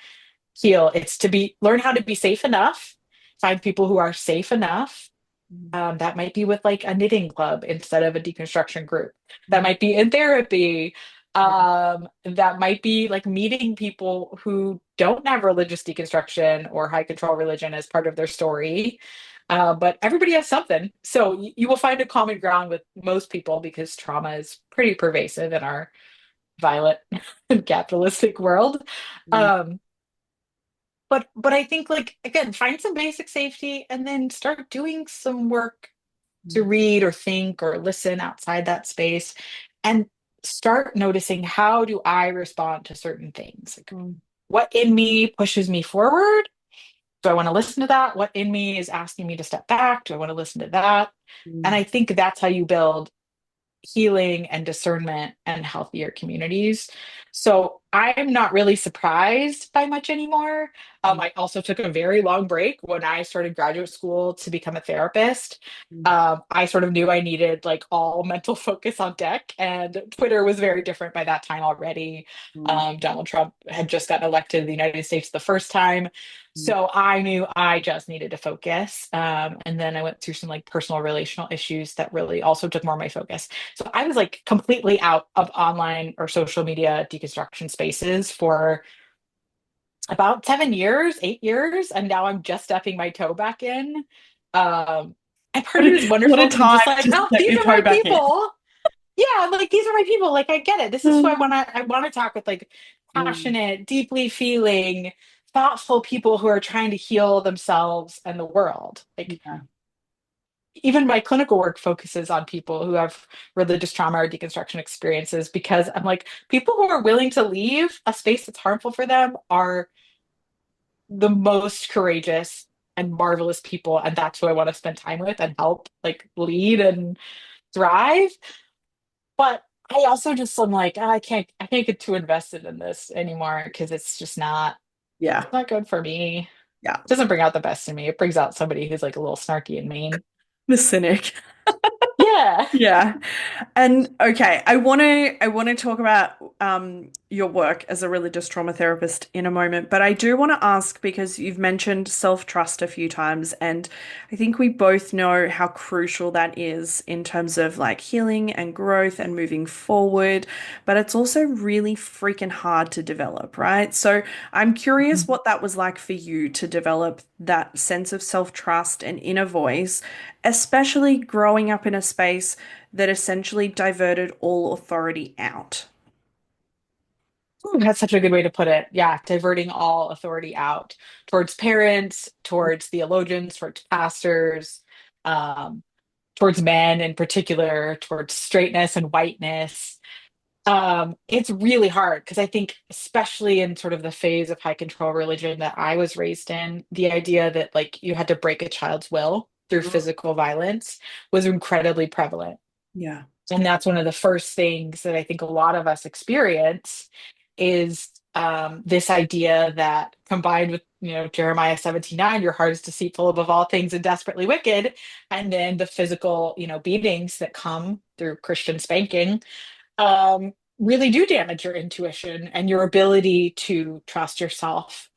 heal. It's to be learn how to be safe enough, find people who are safe enough. Mm. That might be with like a knitting club instead of a deconstruction group. That Mm. might be in therapy. Yeah. That might be like meeting people who don't have religious deconstruction or high control religion as part of their story. But everybody has something. So you will find a common ground with most people because trauma is pretty pervasive in our violent and capitalistic world. Mm. Um, but I think like again, find some basic safety and then start doing some work to Mm. read or think or listen outside that space and start noticing how do I respond to certain things? Like Mm. what in me pushes me forward? Do I want to listen to that? What in me is asking me to step back? Do I want to listen to that? And Mm. I think that's how you build healing and discernment and healthier communities. So I'm not really surprised by much anymore. Mm. I also took a very long break when I started graduate school to become a therapist. Mm. I sort of knew I needed like all mental focus on deck, and Twitter was very different by that time already. Mm. Donald Trump had just gotten elected to the United States the first time. Mm. So I knew I just needed to focus. And then I went through some like personal relational issues that really also took more of my focus. So I was like completely out of online or social media deconstruction spaces for about 7 years, 8 years, and now I'm just stepping my toe back in. And part of it is What a wonderful because I'm time just like, to oh, step these your are toe my back in. people. Yeah, I'm like these are my people. Like I get it. This is who I want to. I want to talk with like Mm. passionate, deeply feeling, thoughtful people who are trying to heal themselves and the world. Like Yeah. even my clinical work focuses on people who have religious trauma or deconstruction experiences because I'm like, people who are willing to leave a space that's harmful for them are the most courageous and marvelous people. And that's who I want to spend time with and help like lead and thrive. But I also just am like, "Ah, I can't get too invested in this anymore because it's just Yeah. not good for me. Yeah. It doesn't bring out the best in me. It brings out somebody who's like a little snarky and mean. The cynic. Yeah. Yeah. And okay, I want to talk about your work as a religious trauma therapist in a moment, but I do want to ask because you've mentioned self-trust a few times, and I think we both know how crucial that is in terms of like healing and growth and moving forward, but it's also really freaking hard to develop, right? So I'm curious what that was like for you to develop that sense of self-trust and inner voice, especially growing up in a space that essentially diverted all authority out. Ooh, that's such a good way to put it. Yeah, diverting all authority out towards parents, towards theologians, towards pastors, um, towards men in particular, towards straightness and whiteness. It's really hard because I think, especially in sort of the phase of high control religion that I was raised in, the idea that like you had to break a child's will through Mm. physical violence was incredibly prevalent. Yeah. And that's one of the first things that I think a lot of us experience is this idea that combined with, Jeremiah 17:9, your heart is deceitful above all things and desperately wicked. And then the physical, beatings that come through Christian spanking really do damage your intuition and your ability to trust yourself,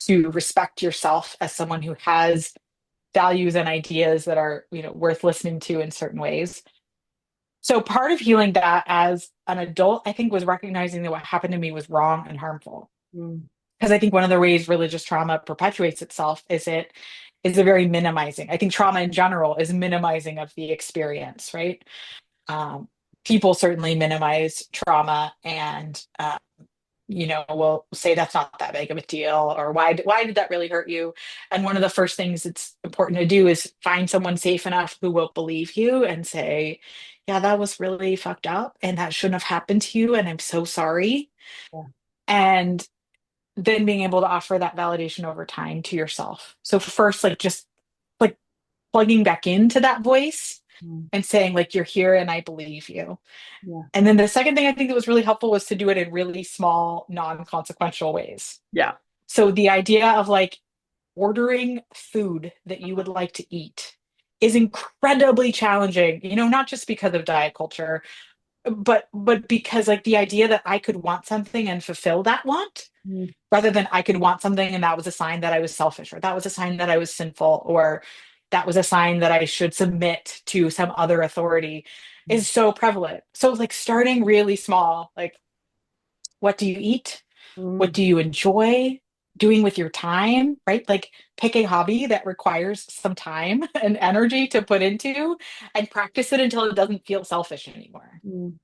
to respect yourself as someone who has values and ideas that are, worth listening to in certain ways. So part of healing that as an adult, I think, was recognizing that what happened to me was wrong and harmful. Mm. Because I think one of the ways religious trauma perpetuates itself is it is a very minimizing. I think trauma in general is minimizing of the experience, right? Um, People certainly minimize trauma and will say that's not that big of a deal, or why did that really hurt you? And one of the first things it's important to do is find someone safe enough who will believe you and say, yeah, that was really fucked up and that shouldn't have happened to you and I'm so sorry. Yeah. And then being able to offer that validation over time to yourself. So first, like just like plugging back into that voice Mm. and saying like, you're here and I believe you. Yeah. And then the second thing I think that was really helpful was to do it in really small, non-consequential ways. Yeah. So the idea of like ordering food that you would like to eat is incredibly challenging, not just because of diet culture, but because like the idea that I could want something and fulfill that want Mm. rather than I could want something and that was a sign that I was selfish or that was a sign that I was sinful or that was a sign that I should submit to some other authority is so prevalent. So like starting really small, like what do you eat? What Mm. do you enjoy doing with your time, right? Like pick a hobby that requires some time and energy to put into and practice it until it doesn't feel selfish anymore. Mm.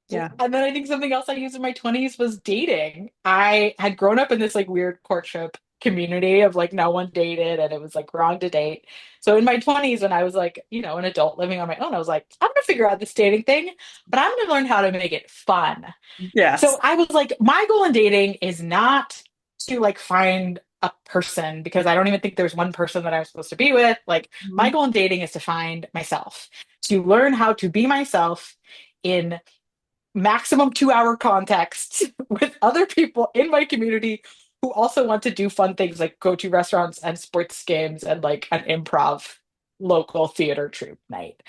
Yeah. And then I think something else I used in my 20s was dating. I had grown up in this like weird courtship community of like no one dated and it was like wrong to date. So in my 20s, when I was like, an adult living on my own, I was like, I'm gonna figure out this dating thing, but I'm gonna learn how to make it fun. Yes. So I was like, my goal in dating is not to like find a person because I don't even think there's one person that I'm supposed to be with. Like, my Mm. goal in dating is to find myself, to learn how to be myself in maximum 2 hour contexts with other people in my community who also want to do fun things like go to restaurants and sports games and like an improv local theater troupe night.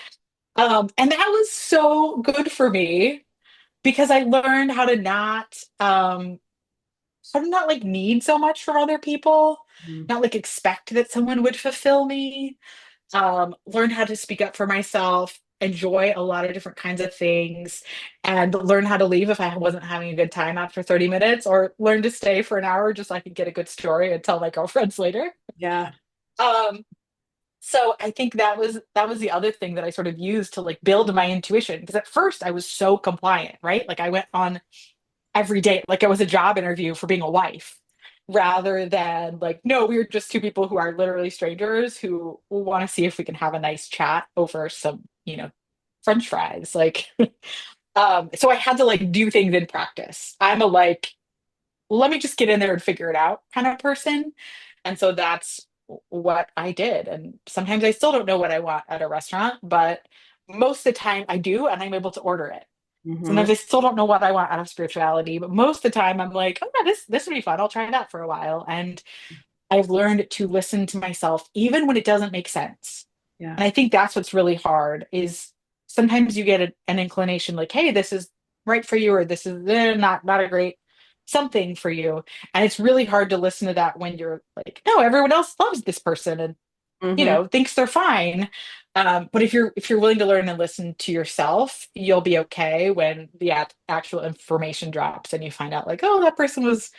And that was so good for me because I learned how to not like need so much from other people, Mm. not like expect that someone would fulfill me, learn how to speak up for myself, enjoy a lot of different kinds of things, and learn how to leave if I wasn't having a good time after 30 minutes, or learn to stay for an hour just so I could get a good story and tell my girlfriends later. Yeah. Um, so I think that was the other thing that I sort of used to like build my intuition because at first I was so compliant, right? Like I went on every day like it was a job interview for being a wife rather than like no, we're just two people who are literally strangers who want to see if we can have a nice chat over some french fries like so I had to like do things in practice. I'm a like let me just get in there and figure it out kind of person. And so that's what I did. And sometimes I still don't know what I want at a restaurant, but most of the time I do, and I'm able to order it. Hmm. Sometimes I still don't know what I want out of spirituality, but most of the time I'm like, oh yeah, this would be fun. I'll try that for a while. And I've learned to listen to myself even when it doesn't make sense. Yeah. And I think that's what's really hard is sometimes you get an inclination like, hey, this is right for you, or this is not a great something for you. And it's really hard to listen to that when you're like, no, everyone else loves this person and Hmm. thinks they're fine. But if you're willing to learn and listen to yourself, you'll be okay when the actual information drops and you find out like, oh, that person was,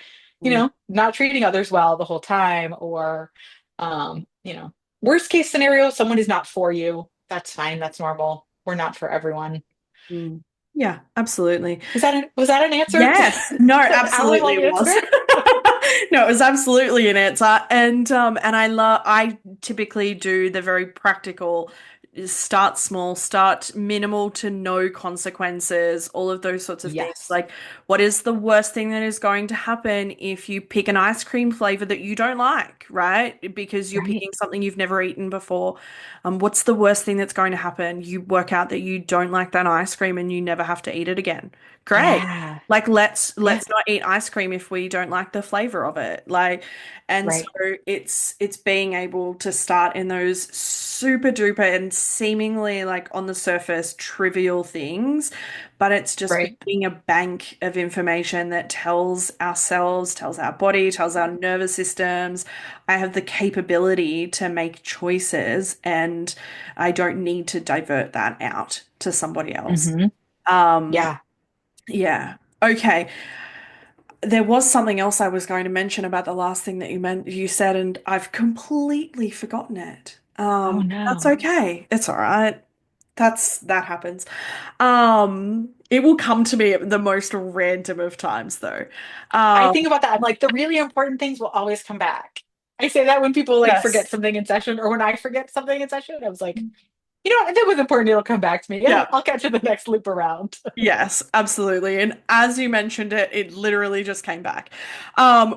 Mm. not treating others well the whole time, or worst case scenario, someone is not for you. That's fine. That's normal. We're not for everyone. Mm. Yeah, absolutely. Was that an answer Yes, no, to hour absolutely long it was. answer? No, it was absolutely an answer. And I typically do the very practical start small, start minimal to no consequences, all of those sorts of things. Yes. Like, what is the worst thing that is going to happen if you pick an ice cream flavor that you don't like, right? Because you're Right. picking something you've never eaten before. What's the worst thing that's going to happen? You work out that you don't like that ice cream and you never have to eat it again. Great. Yeah. Like Yeah. let's not eat ice cream if we don't like the flavor of it. Like, and so Right. it's being able to start in those super duper and seemingly like on the surface trivial things, but it's just Right. being a bank of information that tells ourselves, tells our body, tells our nervous systems, I have the capability to make choices and I don't need to divert that out to somebody else. Hmm. Um, Yeah. yeah. Okay. There was something else I was going to mention about the last thing that you said, and I've completely forgotten it. Oh That's no. okay. It's all right. That happens. It will come to me at the most random of times though. I Um, think about that. I'm like, the really important things will always come back. I say that when people like forget yes. something in session, or when I forget something in session, I was like, you know what, if it was important, it'll come back to me. Yeah, Yeah. I'll catch you the next loop around. Yes, absolutely. And as you mentioned it, it literally just came back.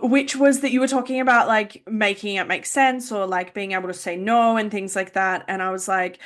Which was that you were talking about like making it make sense or like being able to say no and things like that. And I was like,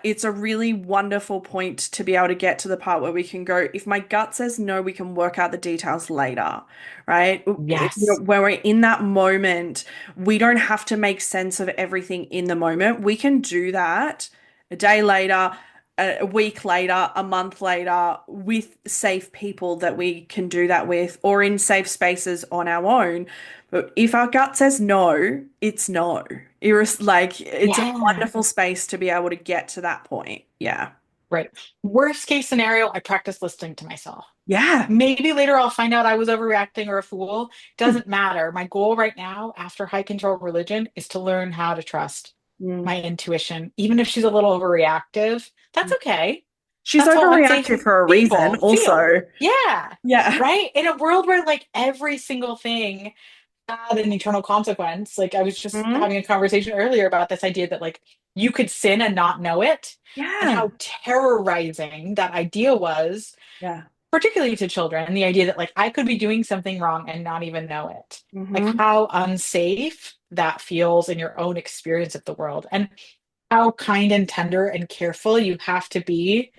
it's a really wonderful point to be able to get to the part where we can go, if my gut says no, we can work out the details later, right? Yes. When we're in that moment, we don't have to make sense of everything in the moment. We can do that a day later, a week later, a month later, with safe people that we can do that with, or in safe spaces on our own. But if our gut says no, it's no. Like it's a Yeah. wonderful space to be able to get to that point. Yeah. Right. Worst case scenario, I practice listening to myself. Yeah. Maybe later I'll find out I was overreacting or a fool. Doesn't matter. My goal right now after high control religion is to learn how to trust Mm. my intuition. Even if she's a little overreactive, that's okay. She's That's how unsafe overreactive for a reason, people feel. also. Yeah. Yeah. Right. In a world where like every single thing had an eternal consequence. Like I was just Mhm. having a conversation earlier about this idea that like you could sin and not know it, and Yeah. how terrorizing that idea was, Yeah. particularly to children. And the idea that like I could be doing something wrong and not even know it. Like Hmm. how unsafe that feels in your own experience of the world, and how kind and tender and careful you have to be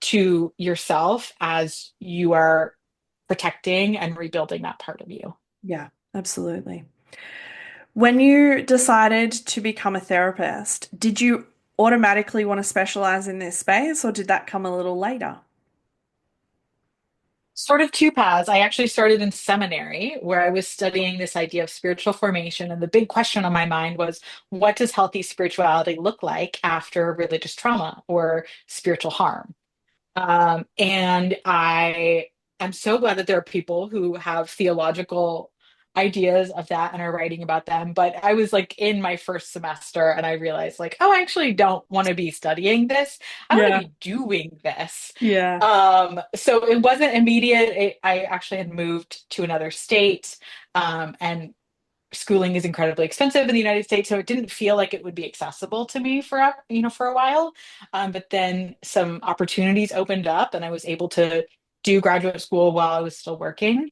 to yourself as you are protecting and rebuilding that part of you. Yeah, absolutely. When you decided to become a therapist, did you automatically want to specialize in this space or did that come a little later? Sort of two paths. I actually started in seminary where I was studying this idea of spiritual formation. And the big question on my mind was, what does healthy spirituality look like after religious trauma or spiritual harm? And I am so glad that there are people who have theological ideas of that and are writing about them. But I was like in my first semester and I realized, like, oh, I actually don't want to be studying this. I want to Yeah. be doing this. Yeah. So it wasn't immediate. I actually had moved to another state, and schooling is incredibly expensive in the United States, so it didn't feel like it would be accessible to me for for a while. But then some opportunities opened up, and I was able to do graduate school while I was still working,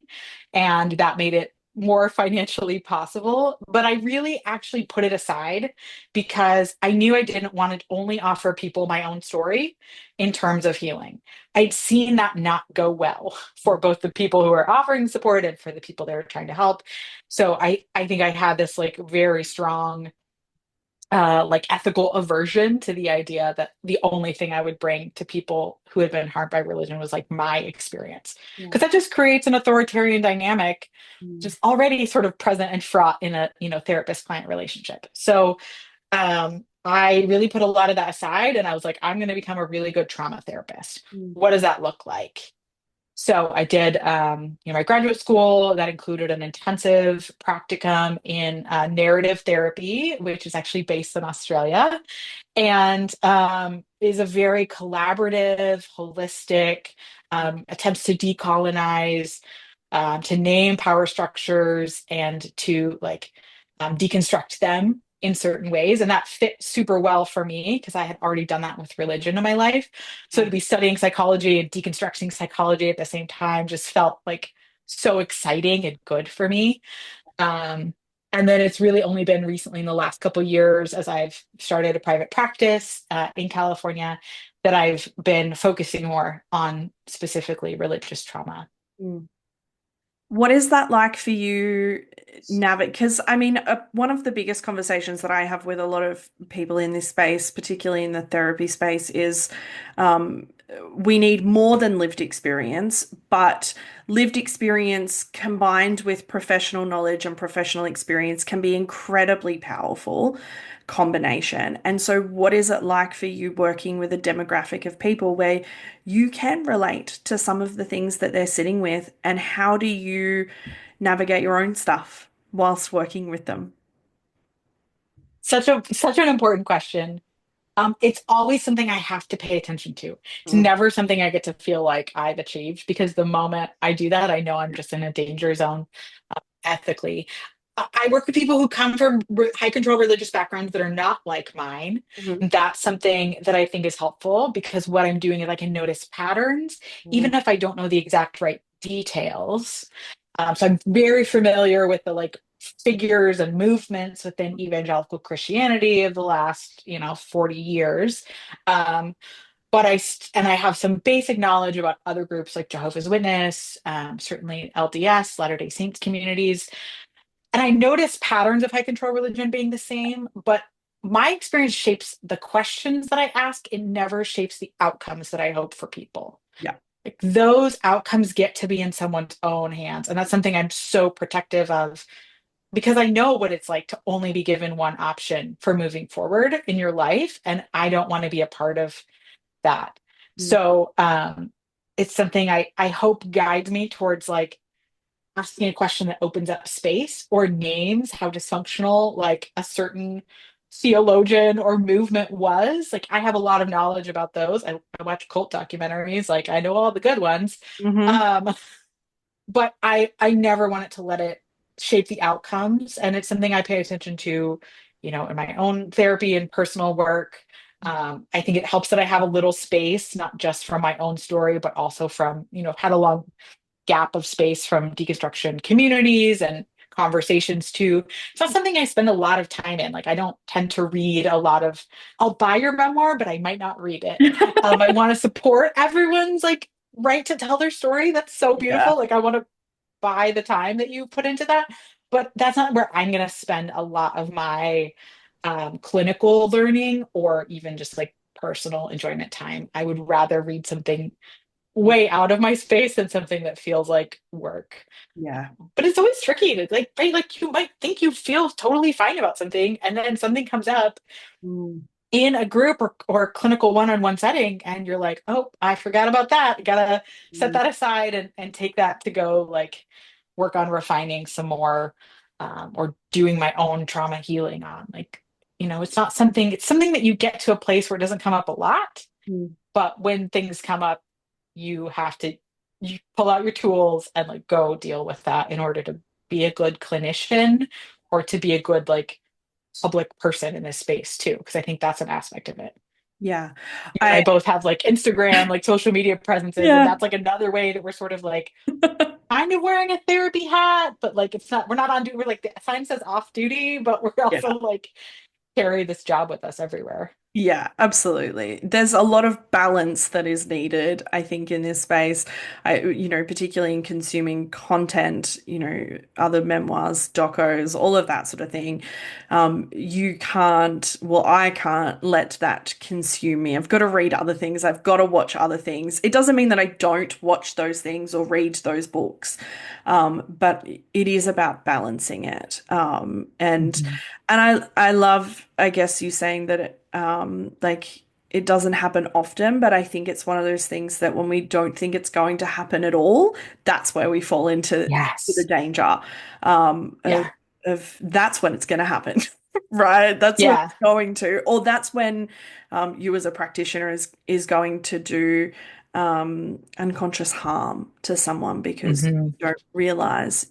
and that made it more financially possible. But I really actually put it aside because I knew I didn't want to only offer people my own story in terms of healing. I'd seen that not go well for both the people who are offering support and for the people they were trying to help. So I think I had this like very strong like ethical aversion to the idea that the only thing I would bring to people who had been harmed by religion was like my experience. Yeah. Because that just creates an authoritarian dynamic Mm. just already sort of present and fraught in a, therapist client relationship. So I really put a lot of that aside and I was like, I'm going to become a really good trauma therapist. Mm. What does that look like? So I did, my graduate school that included an intensive practicum in narrative therapy, which is actually based in Australia, and is a very collaborative, holistic, attempts to decolonize, to name power structures, and to like deconstruct them in certain ways. And that fit super well for me because I had already done that with religion in my life. So to be studying psychology and deconstructing psychology at the same time just felt like so exciting and good for me. Um, and then it's really only been recently in the last couple of years, as I've started a private practice in California, that I've been focusing more on specifically religious trauma. Mm. What is that like for you, Navit? Because I mean, one of the biggest conversations that I have with a lot of people in this space, particularly in the therapy space, is um, we need more than lived experience, but lived experience combined with professional knowledge and professional experience can be incredibly powerful combination. And so, what is it like for you working with a demographic of people where you can relate to some of the things that they're sitting with, and how do you navigate your own stuff whilst working with them? Such an important question. It's always something I have to pay attention to. It's Mm. never something I get to feel like I've achieved because the moment I do that, I know I'm just in a danger zone ethically. I work with people who come from high control religious backgrounds that are not like mine. Mhm. That's something that I think is helpful because what I'm doing is I can notice patterns, Mm. even if I don't know the exact right details. So I'm very familiar with the like figures and movements within evangelical Christianity of the last, 40 years. Um, but and I have some basic knowledge about other groups like Jehovah's Witness, certainly LDS, Latter-day Saints communities. And I notice patterns of high control religion being the same, but my experience shapes the questions that I ask. It never shapes the outcomes that I hope for people. Yeah. Like those outcomes get to be in someone's own hands. And that's something I'm so protective of because I know what it's like to only be given one option for moving forward in your life. And I don't want to be a part of that. Mm. So it's something I hope guides me towards like asking a question that opens up space or names how dysfunctional like a certain theologian or movement was. Like I have a lot of knowledge about those. I watch cult documentaries, like I know all the good ones. Hmm. Um, but I never wanted to let it shape the outcomes. And it's something I pay attention to, in my own therapy and personal work. I think it helps that I have a little space, not just from my own story, but also from, I've had a long gap of space from deconstruction communities and conversations too. It's not something I spend a lot of time in. Like I don't tend to read a lot of, I'll buy your memoir, but I might not read it. I want to support everyone's like right to tell their story. That's so Yeah. beautiful. Like I want to buy the time that you put into that, but that's not where I'm going to spend a lot of my clinical learning or even just like personal enjoyment time. I would rather read something way out of my space than something that feels like work. Yeah. But it's always tricky to like, right? Like you might think you feel totally fine about something, and then something comes up Mm. in a group or clinical one-on-one setting, and you're like, oh, I forgot about that. Gotta set Mm. that aside and take that to go like work on refining some more or doing my own trauma healing on. Like, it's something that you get to a place where it doesn't come up a lot, Mm. but when things come up, you have to you pull out your tools and like go deal with that in order to be a good clinician or to be a good like public person in this space too, because I think that's an aspect of it. Yeah. You and I I, both have like Instagram, like social media presences, and yeah. that's like another way that we're sort of like kind of wearing a therapy hat, but like it's not, we're not on duty. We're like the sign says off duty, but we're also Yeah. like carry this job with us everywhere. Yeah, absolutely. There's a lot of balance that is needed, I think, in this space. Particularly in consuming content, other memoirs, docos, all of that sort of thing. You can't, well, I can't let that consume me. I've got to read other things. I've got to watch other things. It doesn't mean that I don't watch those things or read those books, but it is about balancing it. Mhm. And I love, I guess, you saying that like it doesn't happen often, but I think it's one of those things that when we don't think it's going to happen at all, that's where we fall into the Yes. danger um, of, Yeah. of that's when it's going to happen, right? That's when Yeah. it's going to, or that's when you as a practitioner is going to do unconscious harm to someone because Hmm. you don't realize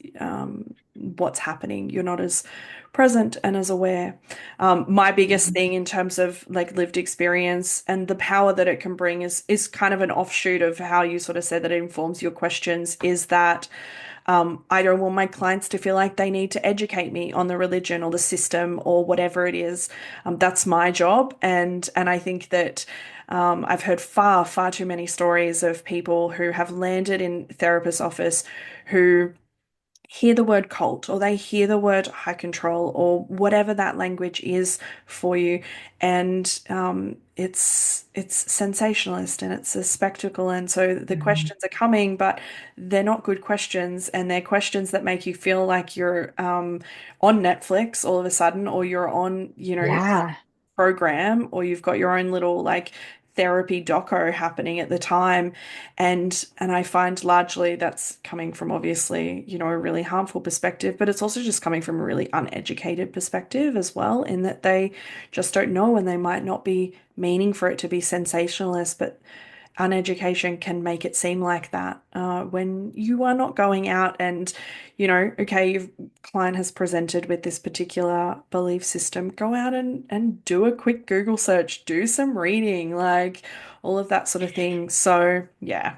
what's happening. You're not as present and as aware. My biggest thing in terms of like lived experience and the power that it can bring is kind of an offshoot of how you sort of said that it informs your questions, is that I don't want my clients to feel like they need to educate me on the religion or the system or whatever it is. That's my job, and I think that I've heard far, far too many stories of people who have landed in therapist's office who hear the word cult or they hear the word high control or whatever that language is for you, and it's sensationalist and it's a spectacle, and so the Hmm. questions are coming, but they're not good questions, and they're questions that make you feel like you're on Netflix all of a sudden, or you're on, Yeah. program, or you've got your own little like therapy doco happening at the time, and I find largely that's coming from obviously, a really harmful perspective, but it's also just coming from a really uneducated perspective as well, in that they just don't know, and they might not be meaning for it to be sensationalist, but uneducation can make it seem like that when you are not going out and, okay, your client has presented with this particular belief system, go out and do a quick Google search, do some reading, like all of that sort of thing. So, yeah,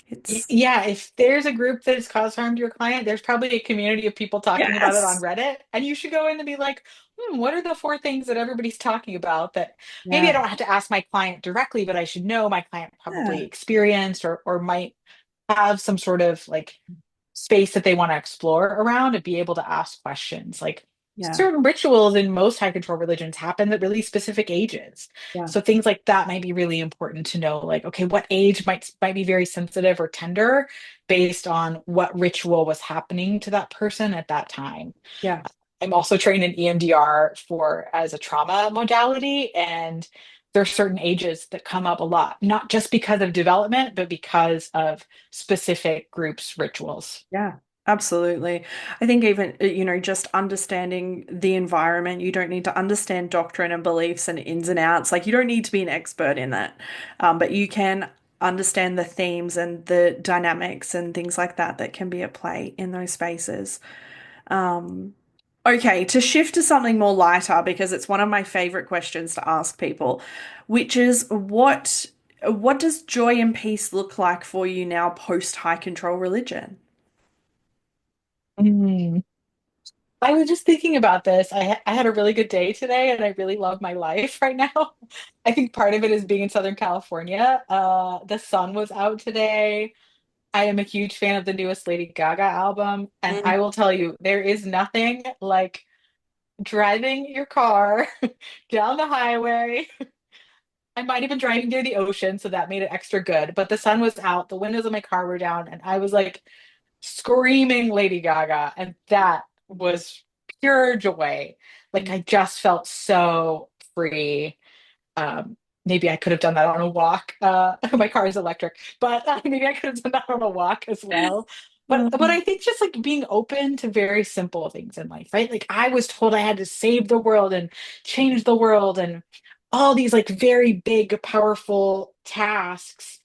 it's, Yeah, if there's a group that has caused harm to your client, there's probably a community of people talking about it on yes. Reddit. And you should go in and be like, what are the four things that everybody's talking about that maybe I Yeah. don't have to ask my client directly, but I should know my client probably Yeah. experienced or might have some sort of like space that they want to explore around and be able to ask questions. Like Yeah. certain rituals in most high control religions happen at really specific ages. Yeah. So things like that might be really important to know. Like, okay, what age might be very sensitive or tender based on what ritual was happening to that person at that time. Yeah. I'm also trained in EMDR for as a trauma modality, and there are certain ages that come up a lot, not just because of development, but because of specific groups' rituals. Yeah, absolutely. I think even, just understanding the environment, you don't need to understand doctrine and beliefs and ins and outs. Like, you don't need to be an expert in that. But you can understand the themes and the dynamics and things like that that can be at play in those spaces. Um, okay, to shift to something more lighter, because it's one of my favorite questions to ask people, which is what does joy and peace look like for you now post high control religion? Mm. I was just thinking about this. I had a really good day today, and I really love my life right now. I think part of it is being in Southern California. The sun was out today. I am a huge fan of the newest Lady Gaga album, and Mm, I will tell you, there is nothing like driving your car down the highway. I might have been driving near the ocean, so that made it extra good. But the sun was out, the windows of my car were down, and I was like screaming Lady Gaga, and that was pure joy. Like mm, I just felt so free. Um, Maybe I could have done that on a walk. My car is electric, but maybe I could have done that on a walk as well. But mm, I think just like being open to very simple things in life, right? Like I was told I had to save the world and change the world and all these like very big, powerful tasks.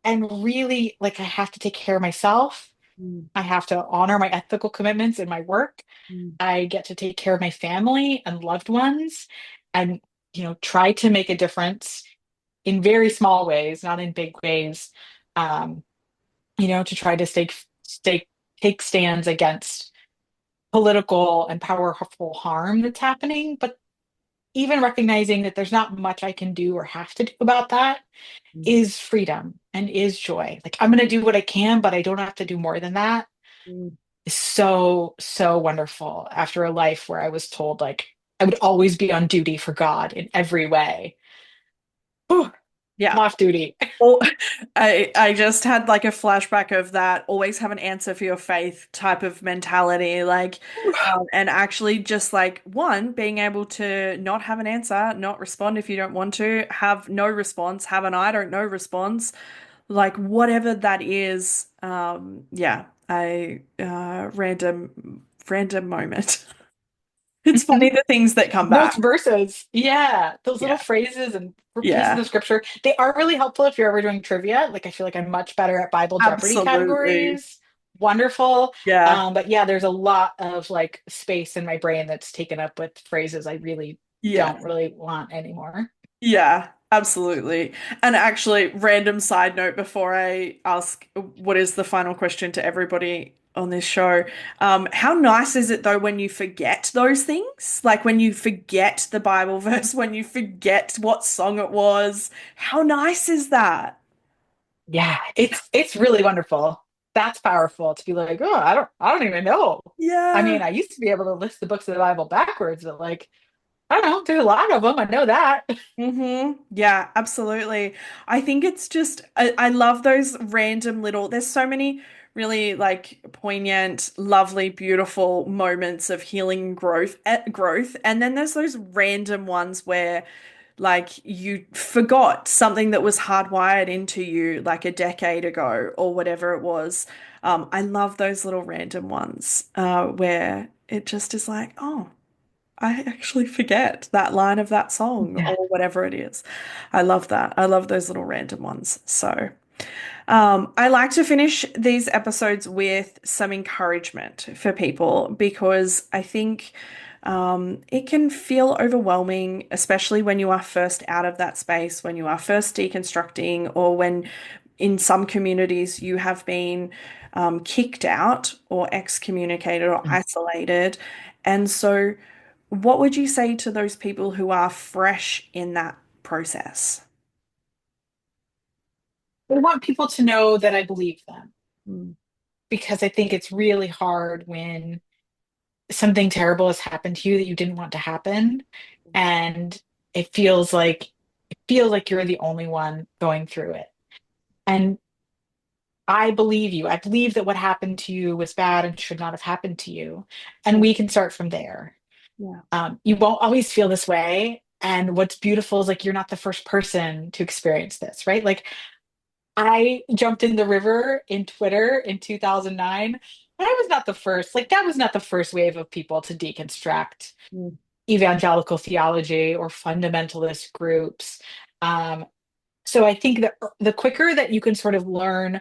And really, like I have to take care of myself. mm, I have to honor my ethical commitments in my work. mm, I get to take care of my family and loved ones and, try to make a difference in very small ways, not in big ways, um, to try to stay, take stands against political and powerful harm that's happening. But even recognizing that there's not much I can do or have to do about that mm, is freedom and is joy. Like I'm going to do what I can, but I don't have to do more than that mm. is so, so wonderful after a life where I was told like I would always be on duty for God in every way. Whew, I'm Yeah. off duty. Well, I just had like a flashback of that always have an answer for your faith type of mentality, like, and actually just like one, being able to not have an answer, not respond if you don't want to, have no response, have an I don't know response, like whatever that is. Yeah, I random moment. It's Mhm. funny the things that come Those back. verses, yeah, those little Yeah. phrases and pieces Yeah. of scripture, they are really helpful if you're ever doing trivia. Like, I feel like I'm much better at Bible Jeopardy Absolutely. categories. Wonderful. Yeah. But yeah, there's a lot of like space in my brain that's taken up with phrases I really Yeah. don't really want anymore. Yeah, absolutely. And actually, random side note before I ask what is the final question to everybody on this show. How nice is it though when you forget those things? Like when you forget the Bible verse, when you forget what song it was. How nice is that? Yeah, it's really wonderful. That's powerful to be like, oh, I don't even know. I Yeah. mean, I used to be able to list the books of the Bible backwards, but like, I don't know, there's a lot of them. I know that. Yeah, absolutely. I think it's just I love those random little there's so many really like poignant, lovely, beautiful moments of healing and growth. And then there's those random ones where like you forgot something that was hardwired into you like a decade ago or whatever it was. I love those little random ones where it just is like, oh. I actually forget that line of that song Yeah. or whatever it is. I love that. I love those little random ones. So, I like to finish these episodes with some encouragement for people because I think it can feel overwhelming, especially when you are first out of that space, when you are first deconstructing, or when in some communities you have been kicked out or excommunicated or isolated. And so, what would you say to those people who are fresh in that process? I want people to know that I believe them Mm, because I think it's really hard when something terrible has happened to you that you didn't want to happen, and it feels like you're the only one going through it. And I believe you. I believe that what happened to you was bad and should not have happened to you. And mm, we can start from there. yeah. You won't always feel this way. And what's beautiful is like you're not the first person to experience this, right? Like I jumped in the river in Twitter in 2009. I was not the first, like, that was not the first wave of people to deconstruct Mm, evangelical theology or fundamentalist groups. Um, so I think that the quicker that you can sort of learn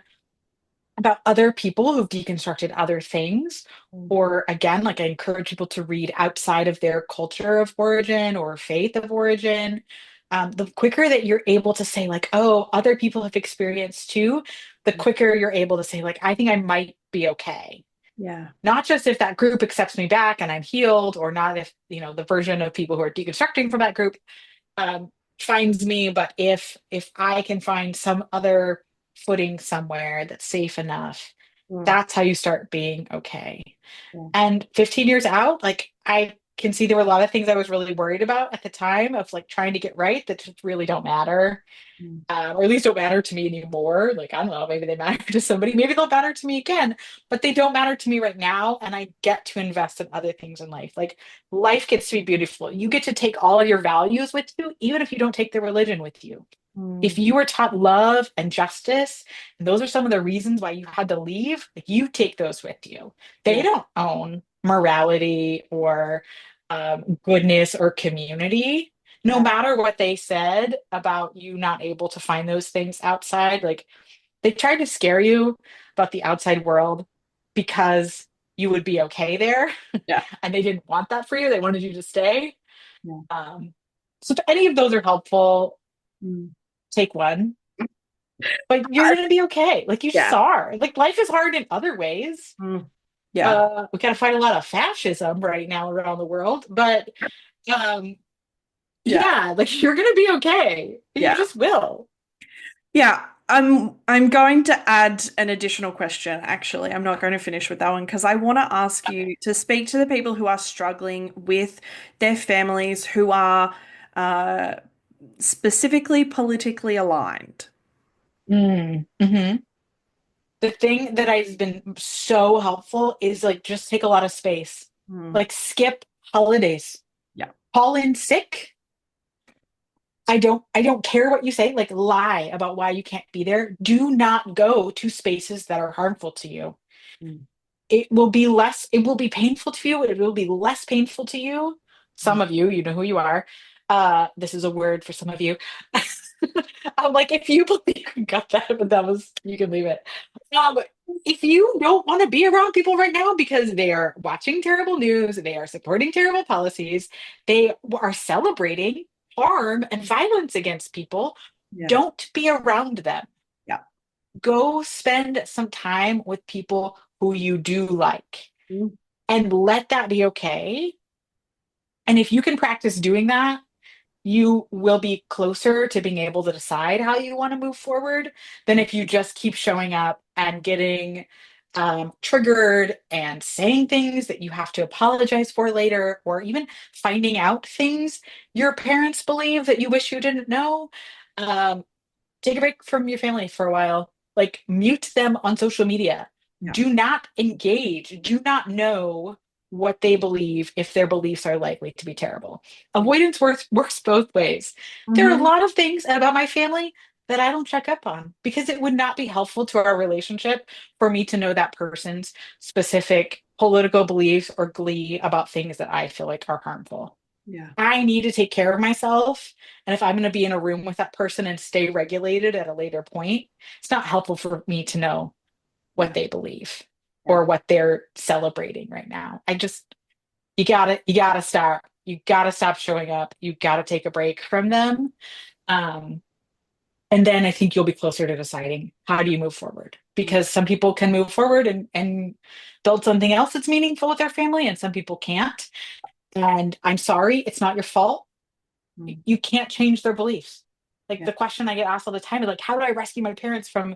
about other people who've deconstructed other things, mm, or again, like I encourage people to read outside of their culture of origin or faith of origin. The quicker that you're able to say, like, oh, other people have experienced too, the quicker you're able to say, like, I think I might be okay. yeah. Not just if that group accepts me back and I'm healed, or not if, the version of people who are deconstructing from that group um, finds me, but if I can find some other footing somewhere that's safe enough, Mm, that's how you start being okay. yeah. And 15 years out, like I can see there were a lot of things I was really worried about at the time of like trying to get right that just really don't matter, Mm, or at least don't matter to me anymore. Like, I don't know, maybe they matter to somebody, maybe they'll matter to me again, but they don't matter to me right now. And I get to invest in other things in life. Like, life gets to be beautiful. You get to take all of your values with you, even if you don't take the religion with you. If mm, you were taught love and justice, and those are some of the reasons why you had to leave, like you take those with you. They yeah. don't own morality or goodness or community. No Yeah. matter what they said about you not able to find those things outside, like they tried to scare you about the outside world because you would be okay there, Yeah. and they didn't want that for you. They wanted you to stay. Yeah. Um, so if any of those are helpful, Mm. take one, but you're I- gonna be okay. Like you just yeah. are. Like life is hard in other ways. Mm, yeah. We kind of find a lot of fascism right now around the world, but um, Yeah. yeah, like you're gonna be okay. You Yeah. just will. Yeah. I'm going to add an additional question, actually. I'm not going to finish with that one because I want to ask Okay. you to speak to the people who are struggling with their families who are uh, specifically politically aligned. Mm-hmm. The thing that has been so helpful is like just take a lot of space. Mm, Like skip holidays. yeah. Call in sick. I don't care what you say, like lie about why you can't be there. Do not go to spaces that are harmful to you. Mm, it will be painful to you. It will be less painful to you. Some of you, you know who you are. This is a word for some of you. I'm like, if you believe, got that, but that was, you can leave it. Um, if you don't want to be around people right now because they are watching terrible news, they are supporting terrible policies, they are celebrating harm and violence against people, Yeah. don't be around them. Yeah. Go spend some time with people who you do like Mm. and let that be okay. And if you can practice doing that, you will be closer to being able to decide how you want to move forward than if you just keep showing up and getting triggered and saying things that you have to apologize for later, or even finding out things your parents believe that you wish you didn't know. Um, Take a break from your family for a while. Like, mute them on social media. Yeah. Do not engage. Do not know what they believe if their beliefs are likely to be terrible. Avoidance works both ways. There are a Mm-hmm. lot of things about my family that I don't check up on because it would not be helpful to our relationship for me to know that person's specific political beliefs or glee about things that I feel like are harmful. Yeah. I need to take care of myself. And if I'm going to be in a room with that person and stay regulated at a later point, it's not helpful for me to know what Yeah. they believe Yeah. or what they're celebrating right now. You gotta stop. You gotta stop showing up. You gotta take a break from them. Um, and then I think you'll be closer to deciding how do you move forward. Mm. Because some people can move forward and build something else that's meaningful with their family, and some people can't. And I'm sorry, it's not your fault. Mm. You can't change their beliefs. Like, Yeah. the question I get asked all the time is like, how do I rescue my parents from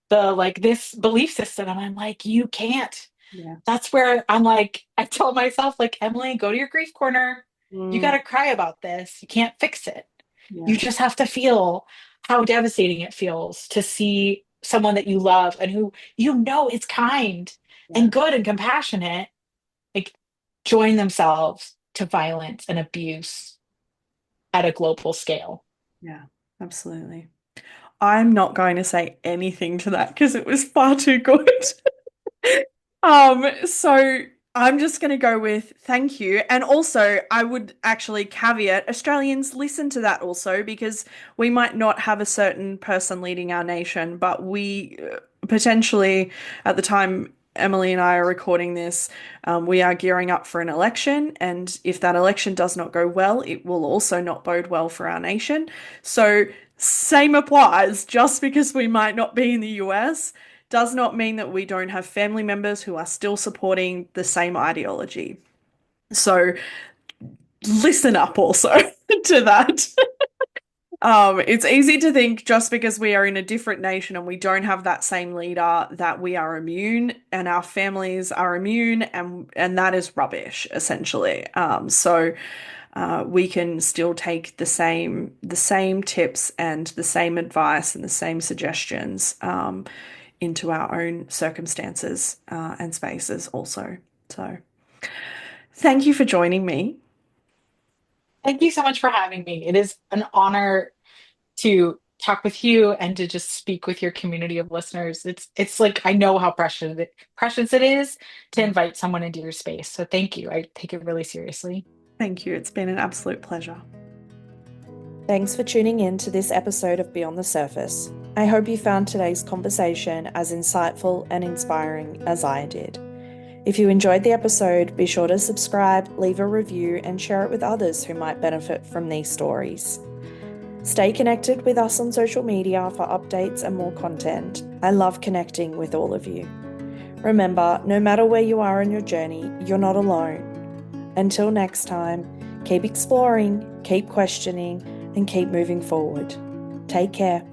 the like this belief system? And I'm like, you can't. Yeah. That's where I'm like, I tell myself, like, Emily, go to your grief corner. You got Mm. to cry about this. You can't fix it. Yeah. You just have to feel how devastating it feels to see someone that you love and who you know is kind Yeah. and good and compassionate, like, join themselves to violence and abuse at a global scale. Yeah. Absolutely. I'm not going to say anything to that because it was far too good. So I'm just going to go with thank you. And also, I would actually caveat Australians listen to that also because we might not have a certain person leading our nation, but we potentially, at the time Emily and I are recording this, we are gearing up for an election. And if that election does not go well, it will also not bode well for our nation. So, same applies. Just because we might not be in the US does not mean that we don't have family members who are still supporting the same ideology. So listen up also to that. It's easy to think just because we are in a different nation and we don't have that same leader that we are immune and our families are immune, and that is rubbish essentially. We can still take the same tips and the same advice and the same suggestions into our own circumstances and spaces also. So, thank you for joining me. Thank you so much for having me. It is an honor to talk with you and to just speak with your community of listeners. It's like, I know how precious it is to invite someone into your space. So thank you. I take it really seriously. Thank you. It's been an absolute pleasure. Thanks for tuning in to this episode of Beyond the Surface. I hope you found today's conversation as insightful and inspiring as I did. If you enjoyed the episode, be sure to subscribe, leave a review, and share it with others who might benefit from these stories. Stay connected with us on social media for updates and more content. I love connecting with all of you. Remember, no matter where you are in your journey, you're not alone. Until next time, keep exploring, keep questioning, and keep moving forward. Take care.